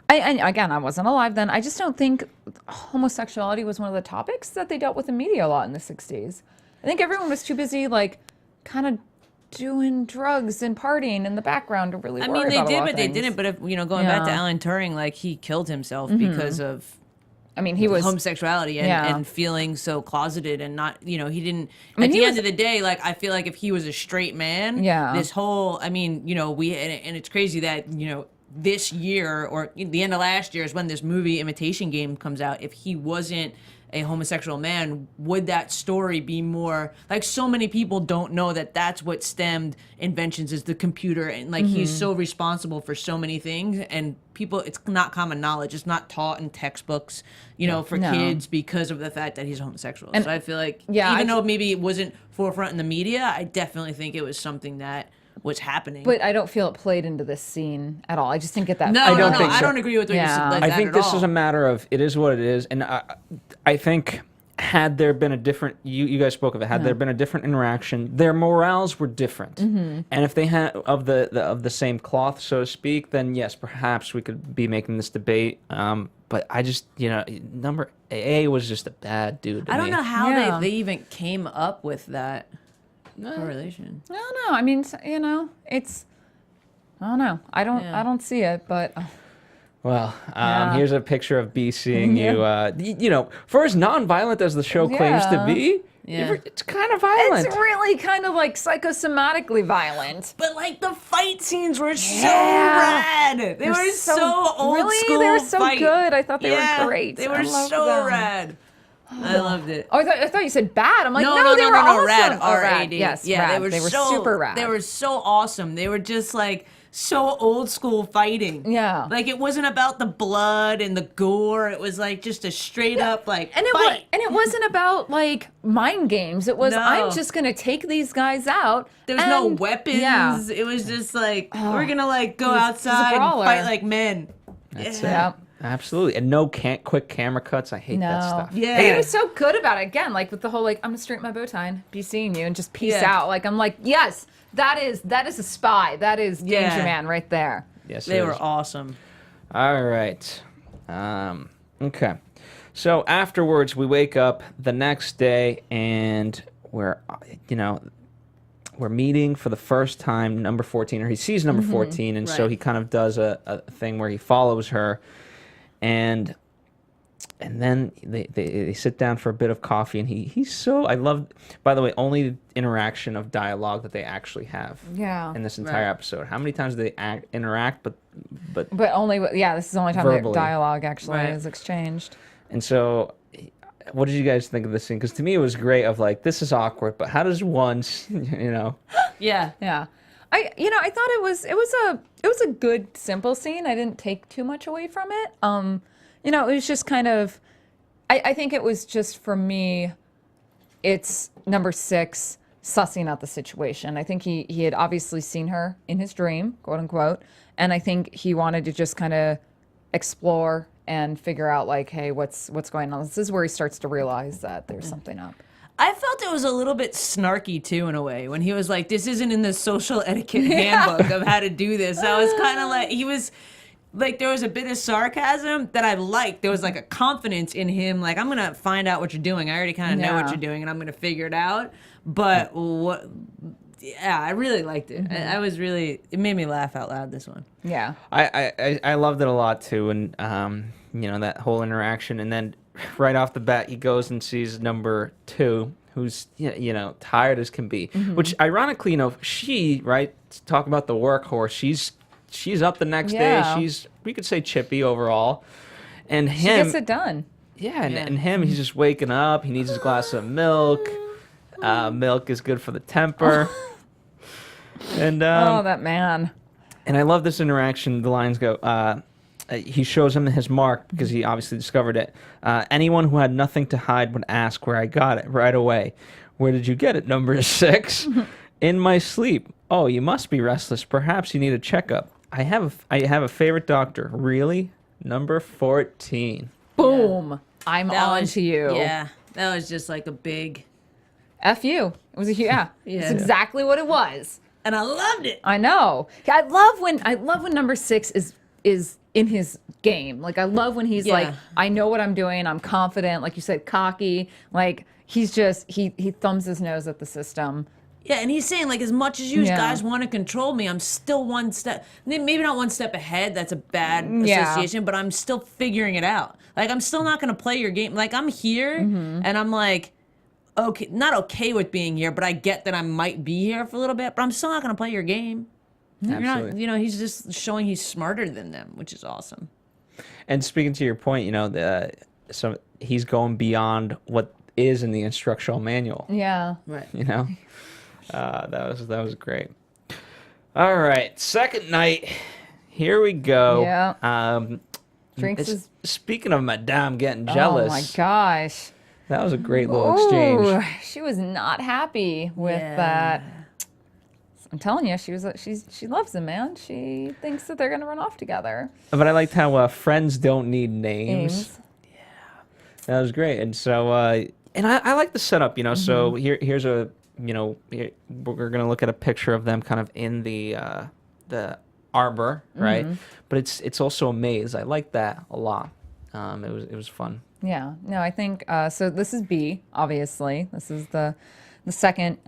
Again, I wasn't alive then. I just don't think homosexuality was one of the topics that they dealt with in media a lot in the 60s. I think everyone was too busy, like, kind of doing drugs and partying in the background to really worry about a lot of they things. didn't. But if going back to Alan Turing, like, he killed himself because of I mean, he was homosexuality and feeling so closeted and not, he didn't. mean, at the he end was- of the day, like I feel like if he was a straight man, this whole, I mean, and it's crazy that this year or the end of last year is when this movie Imitation Game comes out. If he wasn't a homosexual man, would that story be more like so many people don't know that that's what stemmed inventions is the computer and like he's so responsible for so many things and people it's not common knowledge, it's not taught in textbooks for kids because of the fact that he's homosexual. And so I feel like even though maybe it wasn't forefront in the media, I definitely think it was something that was happening. But I don't feel it played into this scene at all. I just didn't get that. No, I don't agree with what you said. I think this is a matter of it is what it is, and I think had there been a different, you guys spoke of it, had there been a different interaction, their morals were different, and if they had of the same cloth, so to speak, then yes, perhaps we could be making this debate. But I just number A was just a bad dude. I don't know how they even came up with that. Correlation. I don't know. I mean, it's. I don't know. I don't see it, but. Well, here's a picture of B seeing you. For as non-violent as the show claims to be, it's kind of violent. It's really kind of like psychosomatically violent. But like the fight scenes were so rad. They were so old school. They were so fight. good. I thought they were great. They were so rad. I loved it. Oh, I thought you said bad. I'm like, no, they were awesome. Rad. Oh, rad. R-A-D. Yes, yeah, rad. They were super rad. They were so awesome. They were just like so old school fighting. Yeah. Like it wasn't about the blood and the gore. It was like just a straight up like fight. And it wasn't about like mind games. It was I'm just gonna take these guys out. There was no weapons. Yeah. It was just like we're gonna like go outside and fight like men. That's it. Absolutely. And no quick camera cuts. I hate that stuff. Yeah. And he was so good about it. Again, like with the whole like, I'm gonna straighten my bow tie and be seeing you and just peace out. Like I'm like, yes, that is a spy. That is Danger Man right there. Yes, they were awesome. All right. Okay. So afterwards, we wake up the next day and we're meeting for the first time number 14, or he sees number 14, and so he kind of does a thing where he follows her. And then they sit down for a bit of coffee, and he's so, I love, by the way, only interaction of dialogue that they actually have in this entire episode. How many times do they interact, but only, this is the only time verbally. the dialogue actually is exchanged. And so, what did you guys think of this scene? Because to me it was great of like, this is awkward, but how does one, Yeah. I thought it was a good simple scene. I didn't take too much away from it. It was just kind of, I think it was just for me, it's number 6 sussing out the situation. I think he had obviously seen her in his dream, quote unquote, and I think he wanted to just kind of explore and figure out like, hey, what's going on. This is where he starts to realize that there's something up. I felt it was a little bit snarky too, in a way, when he was like, "This isn't in the social etiquette handbook of how to do this." I was kind of like, he was like, there was a bit of sarcasm that I liked. There was like a confidence in him, like, I'm gonna find out what you're doing. I already kind of know what you're doing, and I'm gonna figure it out. But I really liked it. I was really, it made me laugh out loud. This one. Yeah. I loved it a lot too, and that whole interaction, and then right off the bat he goes and sees number 2, who's tired as can be, which ironically, she talk about the workhorse. She's up the next day. We could say chippy overall, and him, she gets it done. And him, he's just waking up. He needs his glass of milk. Milk is good for the temper. And that man. And I love this interaction. The lines go, he shows him his mark because he obviously discovered it. Anyone who had nothing to hide would ask where I got it right away. Where did you get it, number 6? In my sleep. Oh, you must be restless. Perhaps you need a checkup. I have a favorite doctor. Really? Number 14. Boom. I'm on to you. Yeah. That was just like a big F you. It was It's exactly what it was. And I loved it. I know. I love when number 6 is in his game. Like I love when he's like, I know what I'm doing. I'm confident. Like you said, cocky. Like he's just he thumbs his nose at the system. Yeah, and he's saying, like, as much as you Yeah. guys want to control me, I'm still one step, maybe not one step ahead, that's a bad Yeah. association, but I'm still figuring it out. Like, I'm still not going to play your game. Like, I'm here, and I'm like, okay, not okay with being here, but I get that I might be here for a little bit, but I'm still not going to play your game. You're not, Absolutely. you know, he's just showing he's smarter than them, which is awesome. And speaking to your point, you know, so he's going beyond what is in the instructional manual. Yeah. Right. You know, that was great. All right, second night. Here we go. Yeah. Drinks is. Speaking of Madame getting jealous, Oh my gosh. that was a great little exchange. Ooh, she was not happy with Yeah. that. I'm telling you, she loves him, man. She thinks that they're gonna run off together. But I liked how friends don't need names. Ames. That was great. And so, and I like the setup, you know. So here's a, you know, we're gonna look at a picture of them kind of in the arbor, right? But it's also a maze. I like that a lot. It was fun. Yeah. No, I think so. This is B, obviously. This is the second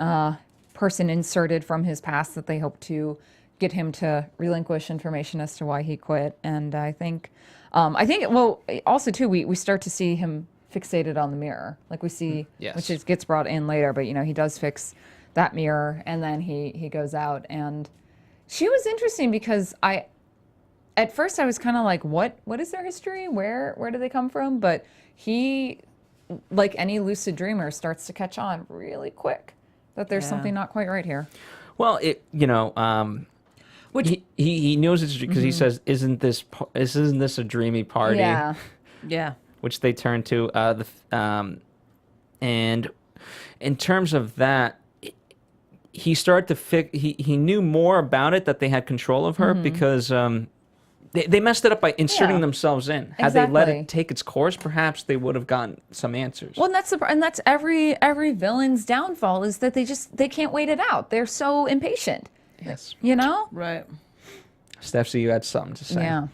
person inserted from his past that they hope to get him to relinquish information as to why he quit. And I think well, also too, we start to see him fixated on the mirror, like we see, Yes. which gets brought in later. But you know, he does fix that mirror, and then he goes out. And she was interesting because at first I was kind of like, what is their history? Where do they come from? But he, like any lucid dreamer, starts to catch on really quick that there's Yeah. something not quite right here. Well, you know, Which, he knows it's because he says, "Isn't this a dreamy party?" Yeah. yeah. Which they turn to and in terms of that, he started to he knew more about it, that they had control of her because they messed it up by inserting Yeah. themselves in. Had they let Exactly. it take its course, perhaps they would have gotten some answers. Well, and that's every villain's downfall, is that they can't wait it out. They're so impatient. Yes. You know? Right. Steph, so you had something to say. Yeah.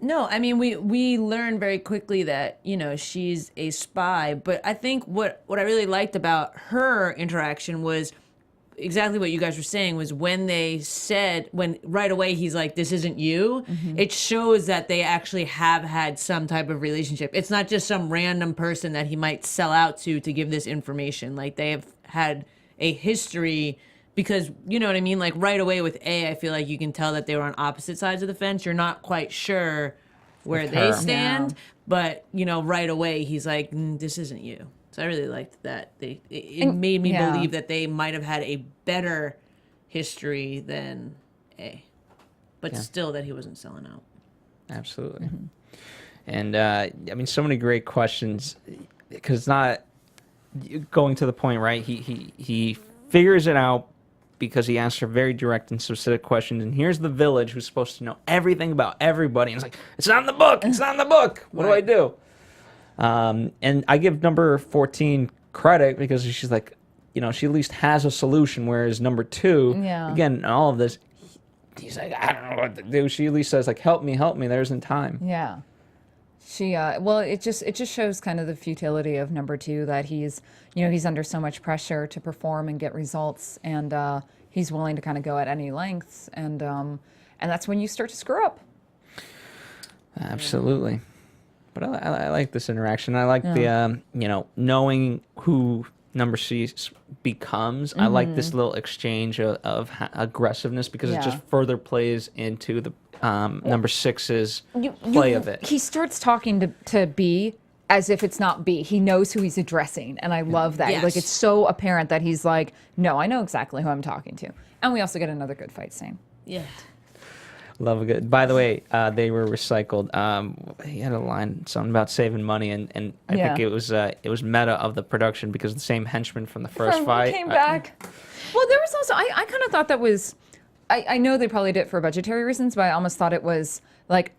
No, I mean, we learn very quickly that, you know, she's a spy, but I think what I really liked about her interaction was exactly what you guys were saying, was when right away he's like, this isn't you, it shows that they actually have had some type of relationship. It's not just some random person that he might sell out to give this information. Like, they have had a history, because, you know what I mean? Like, right away with A, I feel like you can tell that they were on opposite sides of the fence. You're not quite sure where With they her. stand, Yeah. but, you know, right away he's like, this isn't you. So I really liked that. It made me yeah. believe that they might have had a better history than A. But still that he wasn't selling out. Absolutely. And I mean, so many great questions, because it's not going to the point, right? He figures it out because he asks her very direct and specific questions. And here's the village who's supposed to know everything about everybody. And it's like, it's not in the book. It's not in the book. What do I do? And I give number 14 credit because she's like, you know, she at least has a solution. Whereas number 2, Yeah. again, in all of this, he's like, I don't know what to do. She at least says, like, help me. There isn't time. Yeah. She well, it just shows kind of the futility of number 2, that he's under so much pressure to perform and get results, and he's willing to kind of go at any lengths, and that's when you start to screw up. Absolutely. But I like this interaction. I like the, you know, knowing who number C becomes. I like this little exchange of aggressiveness, because it just further plays into the number 6's play of it. He starts talking to B as if it's not B. He knows who he's addressing, and I love that. Yes. Like, it's so apparent that he's like, no, I know exactly who I'm talking to. And we also get another good fight scene. Yeah. Love a good. By the way, they were recycled. He had a line, something about saving money, and I think it was meta of the production, because the same henchman from the first fight Came back. Well, there was also, I kind of thought that was, I know they probably did it for budgetary reasons, but I almost thought it was like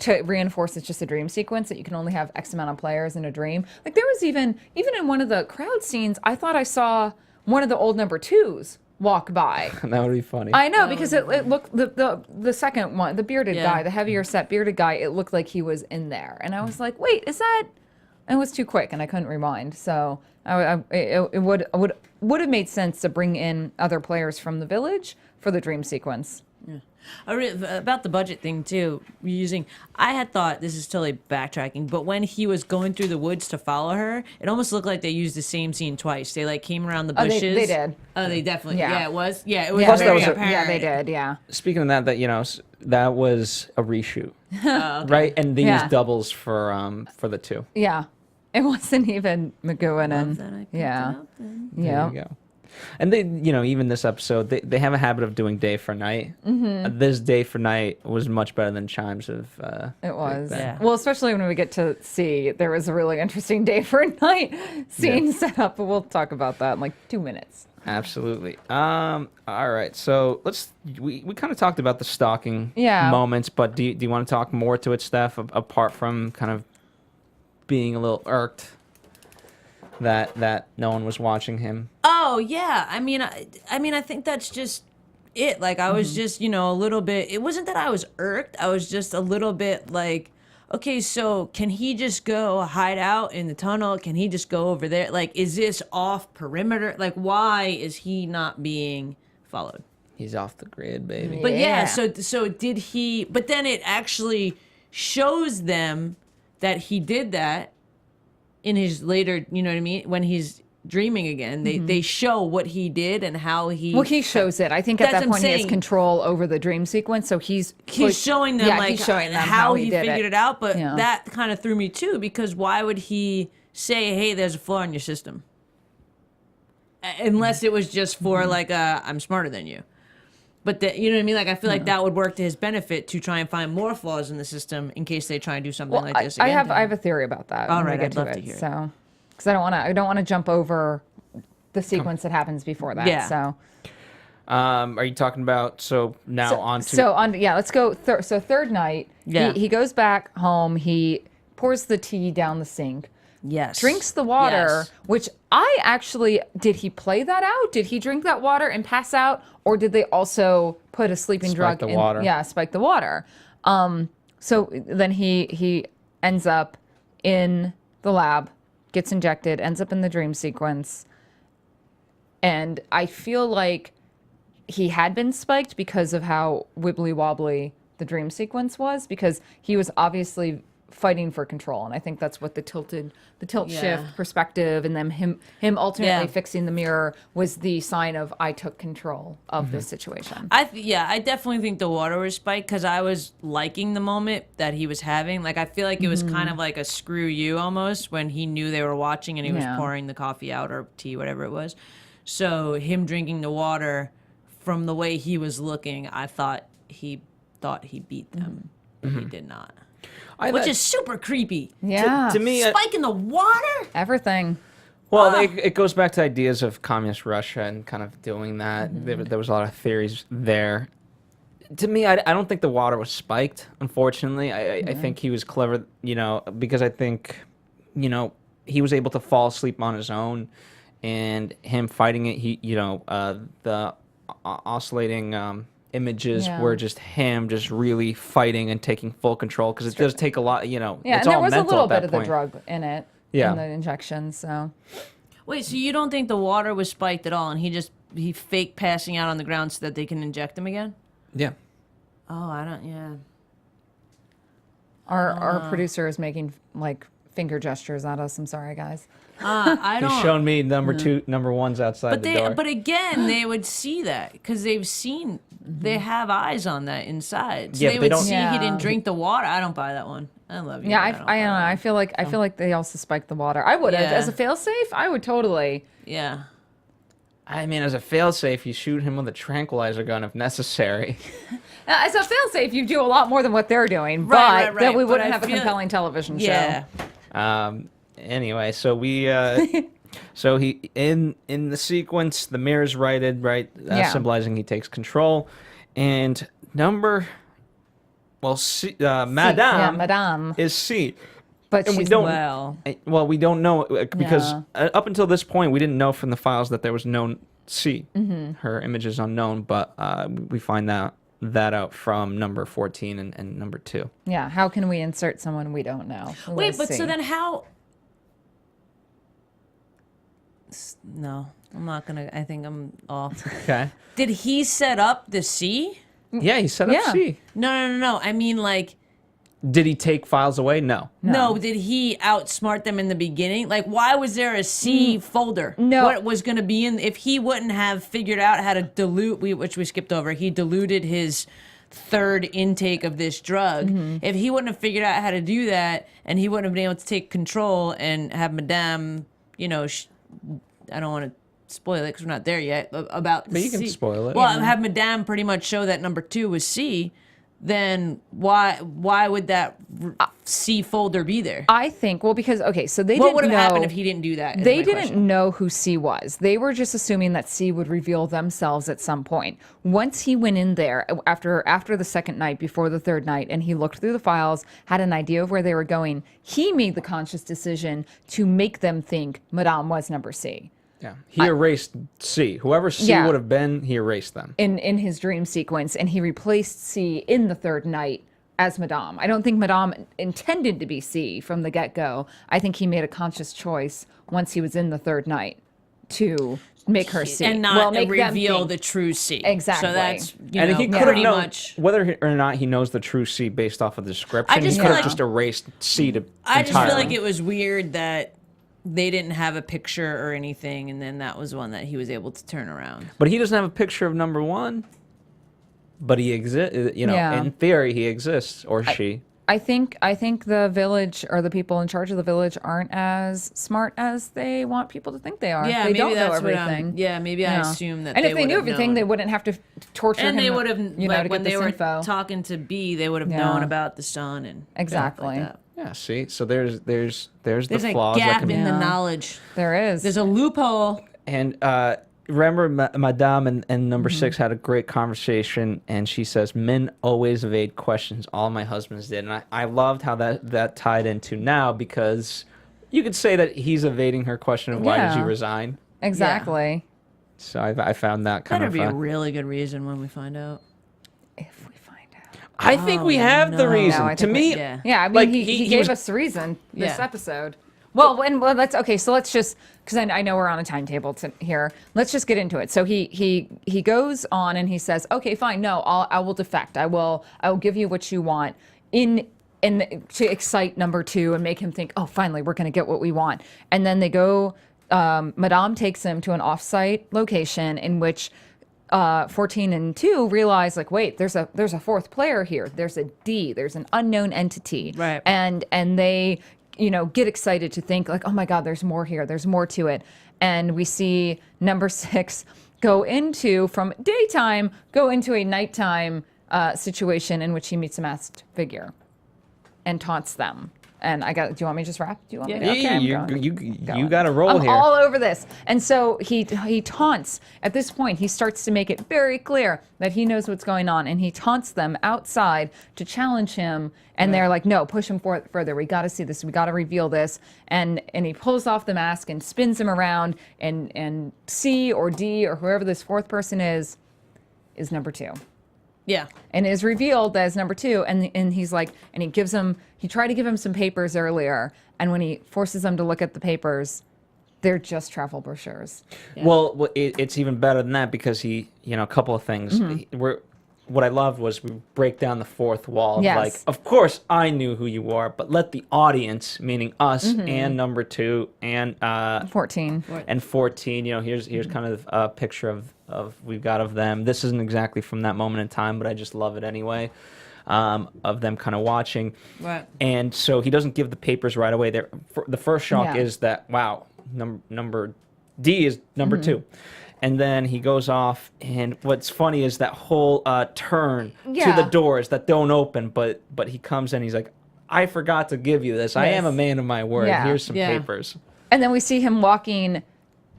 to reinforce it's just a dream sequence, that you can only have X amount of players in a dream. Like, there was even in one of the crowd scenes, I thought I saw one of the old number 2s walk by. That would be funny. I know, because it looked, the second one, the bearded Yeah. guy, the heavier set bearded guy, it looked like he was in there. And I was like, wait, is that It was too quick, and I couldn't rewind. So it would have made sense to bring in other players from the village for the dream sequence. About the budget thing too, I had thought, this is totally backtracking, but when he was going through the woods to follow her, it almost looked like they used the same scene twice. They like came around the bushes. They did. Oh, they definitely. Yeah. Yeah, it was. Yeah, it was Yeah, very that was apparent. Yeah, they did. Yeah. Speaking of that, that was a reshoot, Okay. right? And they Yeah. used doubles for the two. Yeah. It wasn't even McGoohan and That I picked yeah. it up then. Yeah. There you go. And they, even this episode, they have a habit of doing day for night. This day for night was much better than Chimes of. It was. Big Ben. Yeah. Well, especially when we get to see, there was a really interesting day for night scene set up, but we'll talk about that in like 2 minutes. Absolutely. All right. So we kind of talked about the stalking Yeah. moments, but do you want to talk more to it, Steph, apart from kind of being a little irked that no one was watching him? Oh yeah, I mean, I think that's just it. Like I was just, a little bit. It wasn't that I was irked. I was just a little bit like, okay, so can he just go hide out in the tunnel? Can he just go over there? Like, is this off perimeter? Like, why is he not being followed? He's off the grid, baby. But Yeah. so did he? But then it actually shows them that he did that in his later. You know what I mean? When he's dreaming again, they show what he did and how he. Well, he shows it. I think at That's that what I'm point he has saying. control over the dream sequence, so he's showing them like he's showing them how he did figured it out. But Yeah. that kind of threw me too, because why would he say, "Hey, there's a flaw in your system," unless it was just for like I'm smarter than you. But you know what I mean? Like I feel like that would work to his benefit to try and find more flaws in the system in case they try and do something Well, like this I again. have a theory about that. All when we right, get I'd love to it. hear it. So, because I don't want to jump over the sequence that happens before that. Yeah. So. Are you talking about on to Let's go. So third night, Yeah. he goes back home. He pours the tea down the sink, Yes. drinks the water, Yes. which did he play that out? Did he drink that water and pass out, or did they also put a sleeping Spike drug the in? water. Yeah, spike the water. So then he ends up in the lab, gets injected, ends up in the dream sequence, and I feel like he had been spiked because of how wibbly wobbly the dream sequence was, because he was obviously fighting for control, and I think that's what the tilt Yeah. shift perspective, and then him alternately Yeah. fixing the mirror was the sign of I took control of this situation. I definitely think the water was spiked because I was liking the moment that he was having. Like I feel like it was kind of like a screw you almost when he knew they were watching and he was Yeah. pouring the coffee out or tea, whatever it was. So him drinking the water, from the way he was looking, I thought he beat them, but he did not. Which is super creepy. Yeah, to me. Spike in the water? everything. Well, it goes back to ideas of communist Russia and kind of doing that. There was a lot of theories there. To me, I don't think the water was spiked, unfortunately. I think he was clever, because I think, he was able to fall asleep on his own, and him fighting it, the oscillating images Yeah. were just him just really fighting and taking full control, because it does take a lot, Yeah, it's and there all was a mental little at that bit of the point. drug in it, Yeah. in the injection. So Wait, so you don't think the water was spiked at all and he fake passing out on the ground so that they can inject him again? Yeah. Oh, I don't, yeah. our producer is making like finger gestures at us. I'm sorry, guys. I He's don't. shown me number ones outside the door. But again, they would see that because they have eyes on that inside. So Yeah, they but they would don't- see Yeah. he didn't drink the water. I don't buy that one. I love you. Yeah, but I don't know. buy I feel like they also spiked the water. I would have Yeah. as a failsafe. I would totally. that. Yeah. I mean, as a failsafe, you shoot him with a tranquilizer gun if necessary. As a failsafe, you do a lot more than what they're doing, Right, but right, then we but wouldn't I have a feel- compelling television Yeah. show. Anyway, so we, so he in the sequence, the mirror's righted, right, Yeah. symbolizing he takes control, and Madame Yeah, Madame. is C. But And we she's don't- Well, Well, we don't know because No. up until this point, we didn't know from the files that there was no C. Her image is unknown, but we find that out from number 14 and number 2. yeah. How can we insert someone we don't know? wait, Let's but see. so then how? No, I'm not gonna. I think I'm off. Okay. Did he set up the C? Yeah, he set up Yeah. C. No. I mean, like, Did he take files away? No. no. Did he outsmart them in the beginning? Like, why was there a C folder? No. What was going to be in? If he wouldn't have figured out how to dilute, which we skipped over, he diluted his third intake of this drug. If he wouldn't have figured out how to do that, and he wouldn't have been able to take control and have Madame, I don't want to spoil it because we're not there yet about the But you can C. spoil it. Well, have Madame pretty much show that number 2 was C. Then why would that C folder be there? I think, well, because, okay, so they What didn't would have know. happened if he didn't do that? is They my didn't question. know who C was. They were just assuming that C would reveal themselves at some point. Once he went in there after the second night, before the third night, and he looked through the files, had an idea of where they were going, he made the conscious decision to make them think Madame was number C. Yeah. He erased C. Whoever C Yeah. would have been, he erased them. In his dream sequence, and he replaced C in the third night as Madame. I don't think Madame intended to be C from the get-go. I think he made a conscious choice once he was in the third night to make her C. and not make them reveal think- the true C. Exactly. So that's And he could have pretty known much. whether or not he knows the true C based off of the description. I just he feel could have like- just erased C to I just feel entirely. like it was weird that they didn't have a picture or anything, and then that was one that he was able to turn around. But he doesn't have a picture of number 1. But he exists. Yeah. In theory, he exists, or she. I think the village or the people in charge of the village aren't as smart as they want people to think they are. Yeah, they maybe don't know that's what everything. maybe I assume that. And they if they knew would have everything, known. they wouldn't have to torture And him. they would have, to like, get when they this were info. talking to B, they would have Yeah. known about the sun and Exactly. stuff like that. Yeah. See, so there's the There's a flaws that gap can be. in the Yeah. knowledge. There is. There's a loophole. And remember, Madame and number Mm-hmm. 6 had a great conversation, and she says, "Men always evade questions. All my husbands did." And I loved how that tied into now, because you could say that he's evading her question of why did you Yeah. resign. exactly. So I found that kind Better of be a fun. really good reason when we find out. If we find out. I think we have the no. reason. No, I To think me, Yeah. Yeah, I mean, Like, he he gave was- us the reason this Yeah. episode. Well, let's okay. So let's just, because I know we're on a timetable here. Let's just get into it. So he goes on and he says, "Okay, fine. No, I will defect. I will give you what you want to excite number 2 and make him think, oh, finally, we're going to get what we want." And then they go. Madame takes him to an off-site location in which 14 and 2 realize, like, wait, there's a fourth player here. There's a D. There's an unknown entity. Right. And they get excited to think, like, oh my God, there's more here. There's more to it. And we see number 6 from daytime go into a nighttime situation in which he meets a masked figure and taunts them. And do you want me to just rap? Do you want me to? Okay, I'm going. you got a roll I'm here. all over this. And so he taunts. At this point, he starts to make it very clear that he knows what's going on, and he taunts them outside to challenge him. And they're like, "No, push him further. We got to see this. We got to reveal this." And he pulls off the mask and spins him around, and C or D or whoever this fourth person is number 2. Yeah. And is revealed as number 2, and he's like, and he tried to give him some papers earlier, and when he forces them to look at the papers, they're just travel brochures. Well, it's even better than that, because he, a couple of things. Mm-hmm. What I loved was we break down the fourth wall. Of Yes. Like, of course I knew who you are, but let the audience, meaning us Mm-hmm. and number 2 and 14. and 14. Here's kind of a picture of we've got of them. This isn't exactly from that moment in time, but I just love it anyway. Of them kind of watching. Right. And so he doesn't give the papers right away. The first shock Yeah. is that, wow, number D is number 2. And then he goes off, and what's funny is that whole turn to Yeah. the doors that don't open, but he comes in, he's like, I forgot to give you this. I am a Yes. man of my word. Yeah. Here's some Yeah. papers. And then we see him walking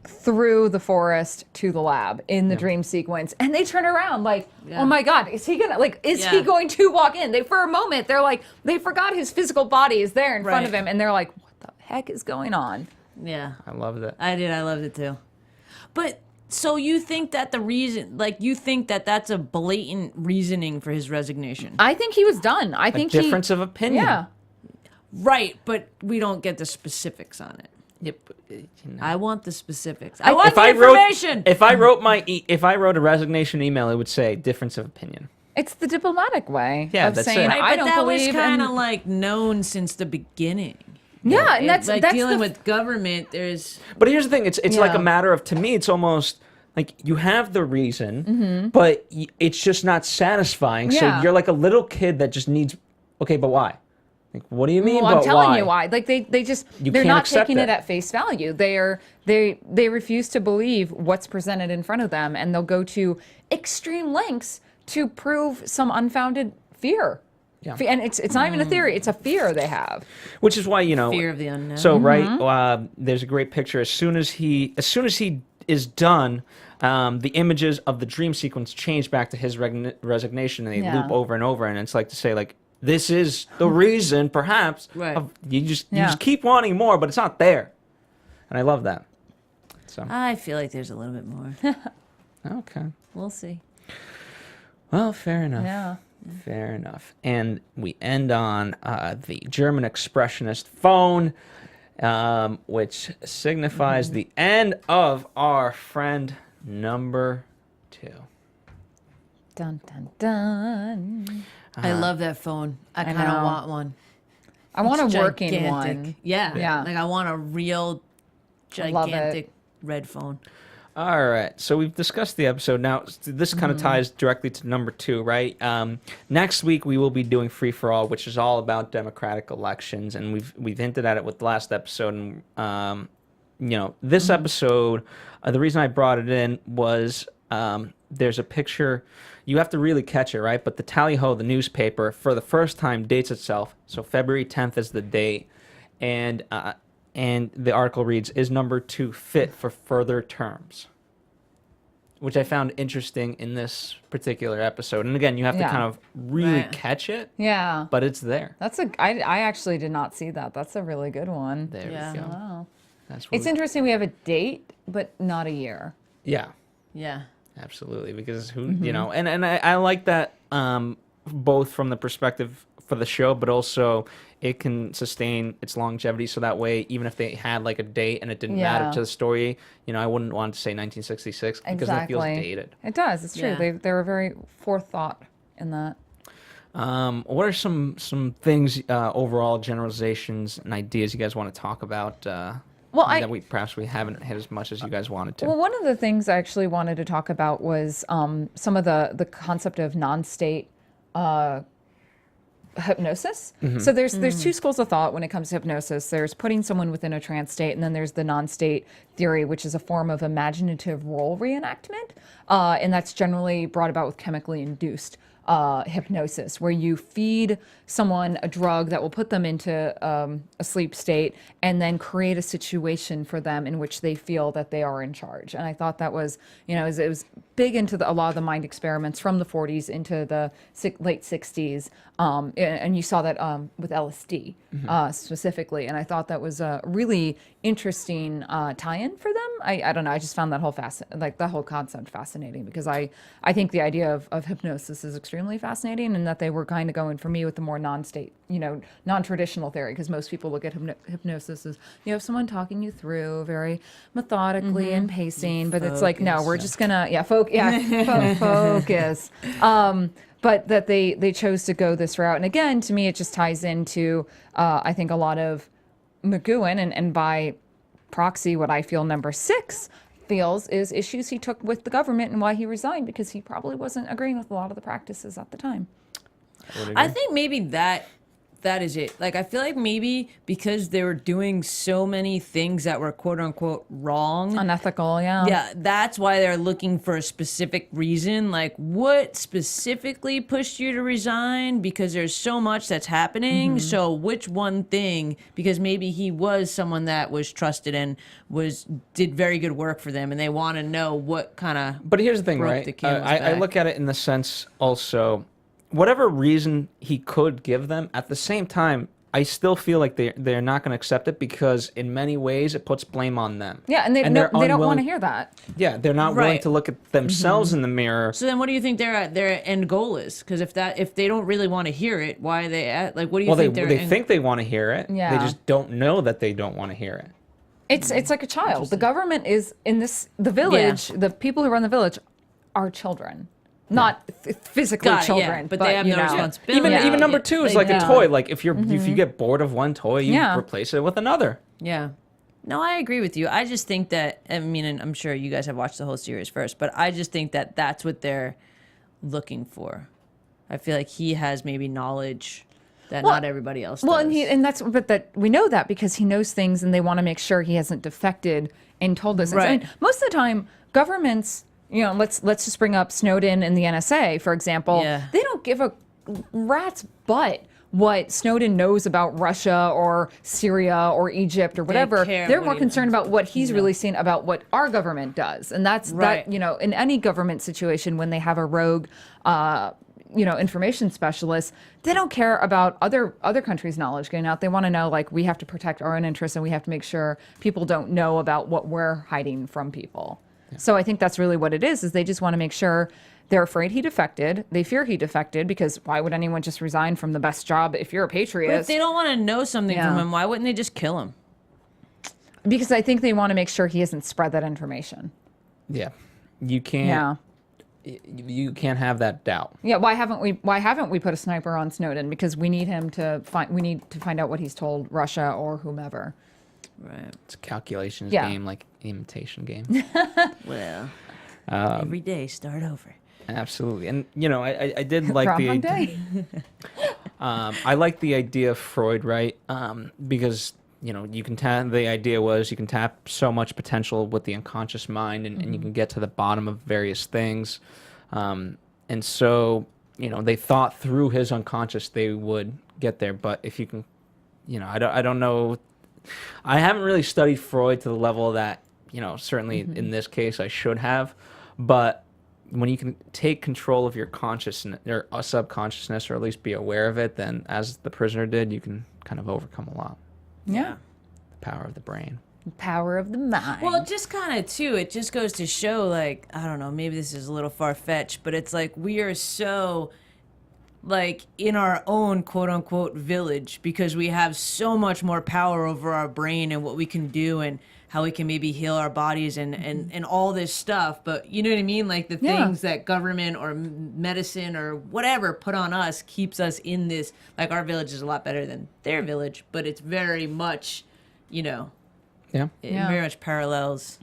through the forest to the lab in the dream sequence, and they turn around like, oh my God, is he Yeah. going to walk in? For a moment, they're like, they forgot his physical body is there in front Right. of him, and they're like, what the heck is going on? Yeah. I loved it. I did. I loved it too. But so you think that that's a blatant reasoning for his resignation? I think he was done. I think Difference of opinion. Yeah. Right, but we don't get the specifics on it. Yep. You know. I want the specifics. I want If the I information. if I wrote a resignation email, it would say difference of opinion. It's the diplomatic way Yeah, of that's saying it. Right, I but don't that believe was kind of in... like known since the beginning. Yeah, and that's like that's dealing the with government. There's But here's the thing: it's like a Yeah. matter of, to me, it's almost like you have the reason, but it's just not satisfying. Yeah. So you're like a little kid that just needs. Okay, but why? Like, what do you mean? Well, I'm but telling why? you why. Like they're can't not accept taking it. it at face value. They refuse to believe what's presented in front of them, and they'll go to extreme lengths to prove some unfounded fear. Yeah. And it's not even a theory; it's a fear they have. Which is why, you know. fear of the unknown. So right, there's a great picture. As soon as he is done, the images of the dream sequence change back to his resignation, and they Yeah. loop over and over. And it's like to say, like, this is the reason, perhaps. Right. You just Yeah. keep wanting more, but it's not there. And I love that. So I feel like there's a little bit more. okay. We'll see. Well, fair enough. Yeah. Fair enough. And we end on the German expressionist phone, which signifies the end of our friend number 2. Dun dun dun. I love that phone. I kind know. of want one. I want It's a working gigantic. one. Yeah. Yeah. Like I want a real love it. gigantic red phone. All right, so we've discussed the episode. Now, this kind of ties directly to number 2, right? Next week we will be doing Free for All, which is all about democratic elections, and we've hinted at it with the last episode. And this episode, the reason I brought it in was there's a picture. You have to really catch it, right? But the Tally Ho, the newspaper, for the first time dates itself. So February 10th is the date, and the article reads, "Is number 2 fit for further terms?" Which I found interesting in this particular episode. And again, you have to Yeah. kind of really Right. catch it, Yeah. but it's there. I actually did not see that. That's a really good one. There Yeah. we go. Wow. That's what It's interesting we have a date, but not a year. Yeah, Yeah. absolutely. Because and I like that both from the perspective for the show, but also it can sustain its longevity. So that way, even if they had like a date and it didn't matter Yeah. to the story, I wouldn't want to say 1966 because that feels dated. It does. It's true. Yeah. They were very forethought in that. What are some things, overall generalizations and ideas you guys want to talk about that we haven't hit as much as you guys wanted to? Well, one of the things I actually wanted to talk about was some of the concept of non-state hypnosis. So there's two schools of thought when it comes to hypnosis. There's putting someone within a trance state, and then there's the non-state theory, which is a form of imaginative role reenactment, and that's generally brought about with chemically induced hypnosis, where you feed someone a drug that will put them into a sleep state and then create a situation for them in which they feel that they are in charge. And I thought that was, it was big into a lot of the mind experiments from the 40s into the late 60s. And you saw that with LSD specifically. And I thought that was a really interesting tie-in for them. I don't know. I just found that whole the whole concept fascinating, because I think the idea of hypnosis is extremely fascinating, and that they were kind of going for me with the more non-state, non-traditional theory, because most people look at hypnosis as you have someone talking you through very methodically and pacing, but it's like, no, we're just gonna focus. But that they chose to go this route, and again, to me, it just ties into I think a lot of McGoohan, and by proxy, what I feel number 6 feels is issues he took with the government and why he resigned, because he probably wasn't agreeing with a lot of the practices at the time. I think maybe that is it. Like, I feel like maybe because they were doing so many things that were quote unquote wrong. Unethical, yeah. Yeah, that's why they're looking for a specific reason. Like, what specifically pushed you to resign? Because there's so much that's happening. So which one thing? Because maybe he was someone that was trusted and did very good work for them, and they want to know what kind of. But here's the thing, broke right? the camel's I back. look at it in the sense also, whatever reason he could give them, at the same time, I still feel like they're not going to accept it, because in many ways it puts blame on them. Yeah, and they they're don't want unwilling- to hear that. Yeah, they're not willing Right. to look at themselves in the mirror. So then, what do you think their end goal is? Because if they don't really want to hear it, why are they at? Like, what do you Well, think they their end? think they want to hear it. They Yeah. just don't know that they don't want to hear it. It's like a child. The government is in the village. The people who run the village are children, not physically children, but they have no responsibility. Even number 2 is like a toy. Like if you get bored of one toy, you Yeah. replace it with another. Yeah. No, I agree with you. I just think that, I mean, and I'm sure you guys have watched the whole series first, but I just think that that's what they're looking for. I feel like he has maybe knowledge that not everybody else does. Well, but that we know that because he knows things, and they want to make sure he hasn't defected and told us. Right. I mean, most of the time, governments, let's just bring up Snowden and the NSA, for example. Yeah. They don't give a rat's butt what Snowden knows about Russia or Syria or Egypt or whatever. They're more concerned about what he's releasing about what our government does, and that's that. In any government situation, when they have a rogue information specialists, they don't care about other countries' knowledge getting out. They want to know, like, we have to protect our own interests, and we have to make sure people don't know about what we're hiding from people. Yeah. So I think that's really what it is they just want to make sure. They're afraid he defected. They fear he defected, because why would anyone just resign from the best job if you're a patriot? But if they don't want to know something from him, why wouldn't they just kill him? Because I think they want to make sure he hasn't spread that information. Yeah. You can't. Yeah. You can't have that doubt. Yeah, why haven't we put a sniper on Snowden? Because we need him to find out what he's told Russia or whomever. Right. It's a calculations game, like imitation game. Well, every day start over. Absolutely. And I did like Groundhog Day. I like the idea of Freud, right? Because you can tap. The idea was you can tap so much potential with the unconscious mind, and you can get to the bottom of various things. And so they thought through his unconscious they would get there. But if you can, I don't know. I haven't really studied Freud to the level that certainly in this case I should have, but when you can take control of your consciousness or subconsciousness, or at least be aware of it, then as the prisoner did, you can kind of overcome a lot. Yeah. The power of the brain. The power of the mind. Well, just kind of too, it just goes to show, like, I don't know, maybe this is a little far-fetched, but it's like we are so, like, in our own quote-unquote village, because we have so much more power over our brain and what we can do and how we can maybe heal our bodies and all this stuff. But you know what I mean? Like the things that government or medicine or whatever put on us keeps us in this, like, our village is a lot better than their village, but it's very much, it very much parallels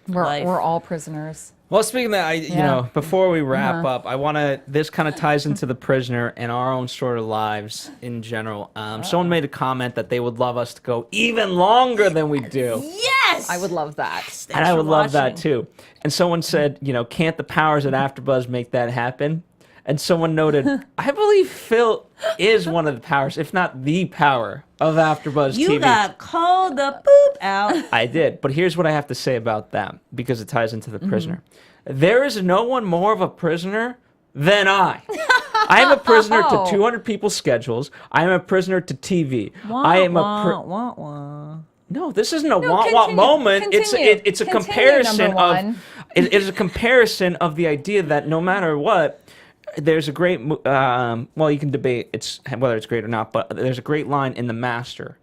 life. We're all prisoners. Well, speaking of that, before we wrap up, I want to, this kind of ties into the prisoner and our own sort of lives in general. Someone made a comment that they would love us to go even longer than we do. Yes! I would love that. And I would love that too. And someone said, can't the powers at AfterBuzz make that happen? And someone noted, I believe Phil is one of the powers, if not the power, of AfterBuzz TV. You got called the poop out. I did, but here's what I have to say about that, because it ties into the prisoner. There is no one more of a prisoner than I. I am a prisoner to 200 people's schedules. I am a prisoner to TV. I am No, this isn't a wah-wah moment. It's a comparison of it is a comparison of the idea that no matter what, there's a great well, you can debate whether it's great or not, but there's a great line in The Master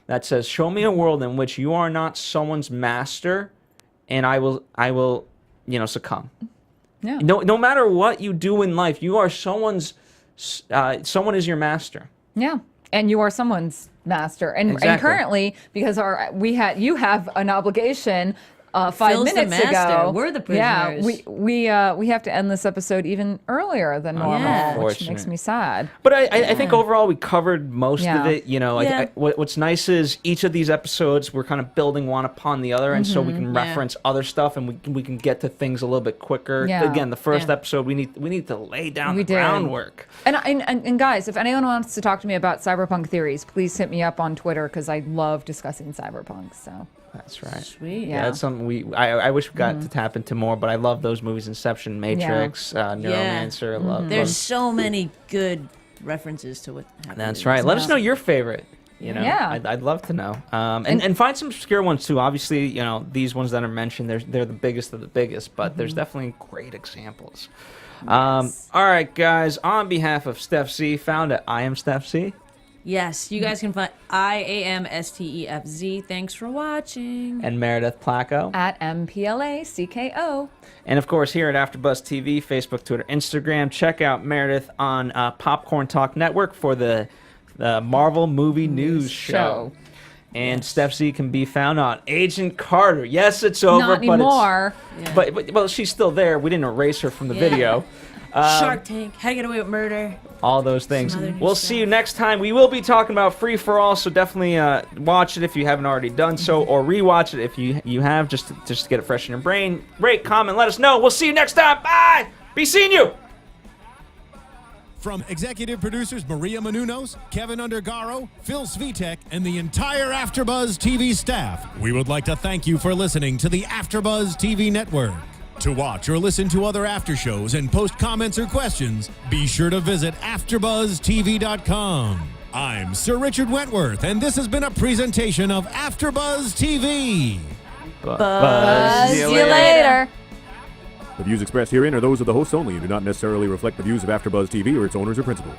that says, "Show me a world in which you are not someone's master, and I will succumb." Yeah. No matter what you do in life, you are someone is your master. Yeah. And you are someone's master. And currently, because you have an obligation 5 Phil's minutes the master. ago. We're the prisoners. Yeah, we have to end this episode even earlier than normal, which makes me sad. But I think overall we covered most of it. What's nice is each of these episodes we're kind of building one upon the other, and so we can reference other stuff, and we can get to things a little bit quicker. Yeah. Again, the first episode we need to lay down the groundwork. And guys, if anyone wants to talk to me about cyberpunk theories, please hit me up on Twitter, because I love discussing cyberpunk. So. That's right. Sweet. Yeah. That's something I wish we got to tap into more, but I love those movies: Inception, Matrix, Neuromancer. There's so many good references to what happened. That's right. Let us know your favorite. I'd love to know. And find some obscure ones too. Obviously, these ones that are mentioned, they're the biggest of the biggest, but there's definitely great examples. All right, guys. On behalf of Steph C, found at I am Steph C. Yes, you guys can find IAMSTEFZ. Thanks for watching. And Meredith Placco. At MPLACKO. And of course, here at AfterBuzz TV, Facebook, Twitter, Instagram. Check out Meredith on Popcorn Talk Network for the Marvel Movie News Show. And Steph Z can be found on Agent Carter. Yes, it's over, Not anymore. but well, she's still there. We didn't erase her from the video. Shark Tank, How to Get Away with Murder. All those things. Some other new We'll stuff. see you next time. We will be talking about Free for All, so definitely watch it if you haven't already done so, or rewatch it if you have, just to get it fresh in your brain. Rate, comment, let us know. We'll see you next time. Bye. Be seeing you. From executive producers Maria Menounos, Kevin Undergaro, Phil Svitek, and the entire AfterBuzz TV staff, we would like to thank you for listening to the AfterBuzz TV network. To watch or listen to other after shows and post comments or questions, be sure to visit AfterBuzzTV.com. I'm Sir Richard Wentworth, and this has been a presentation of AfterBuzz TV. Buzz. See you later. The views expressed herein are those of the hosts only and do not necessarily reflect the views of AfterBuzz TV or its owners or principals.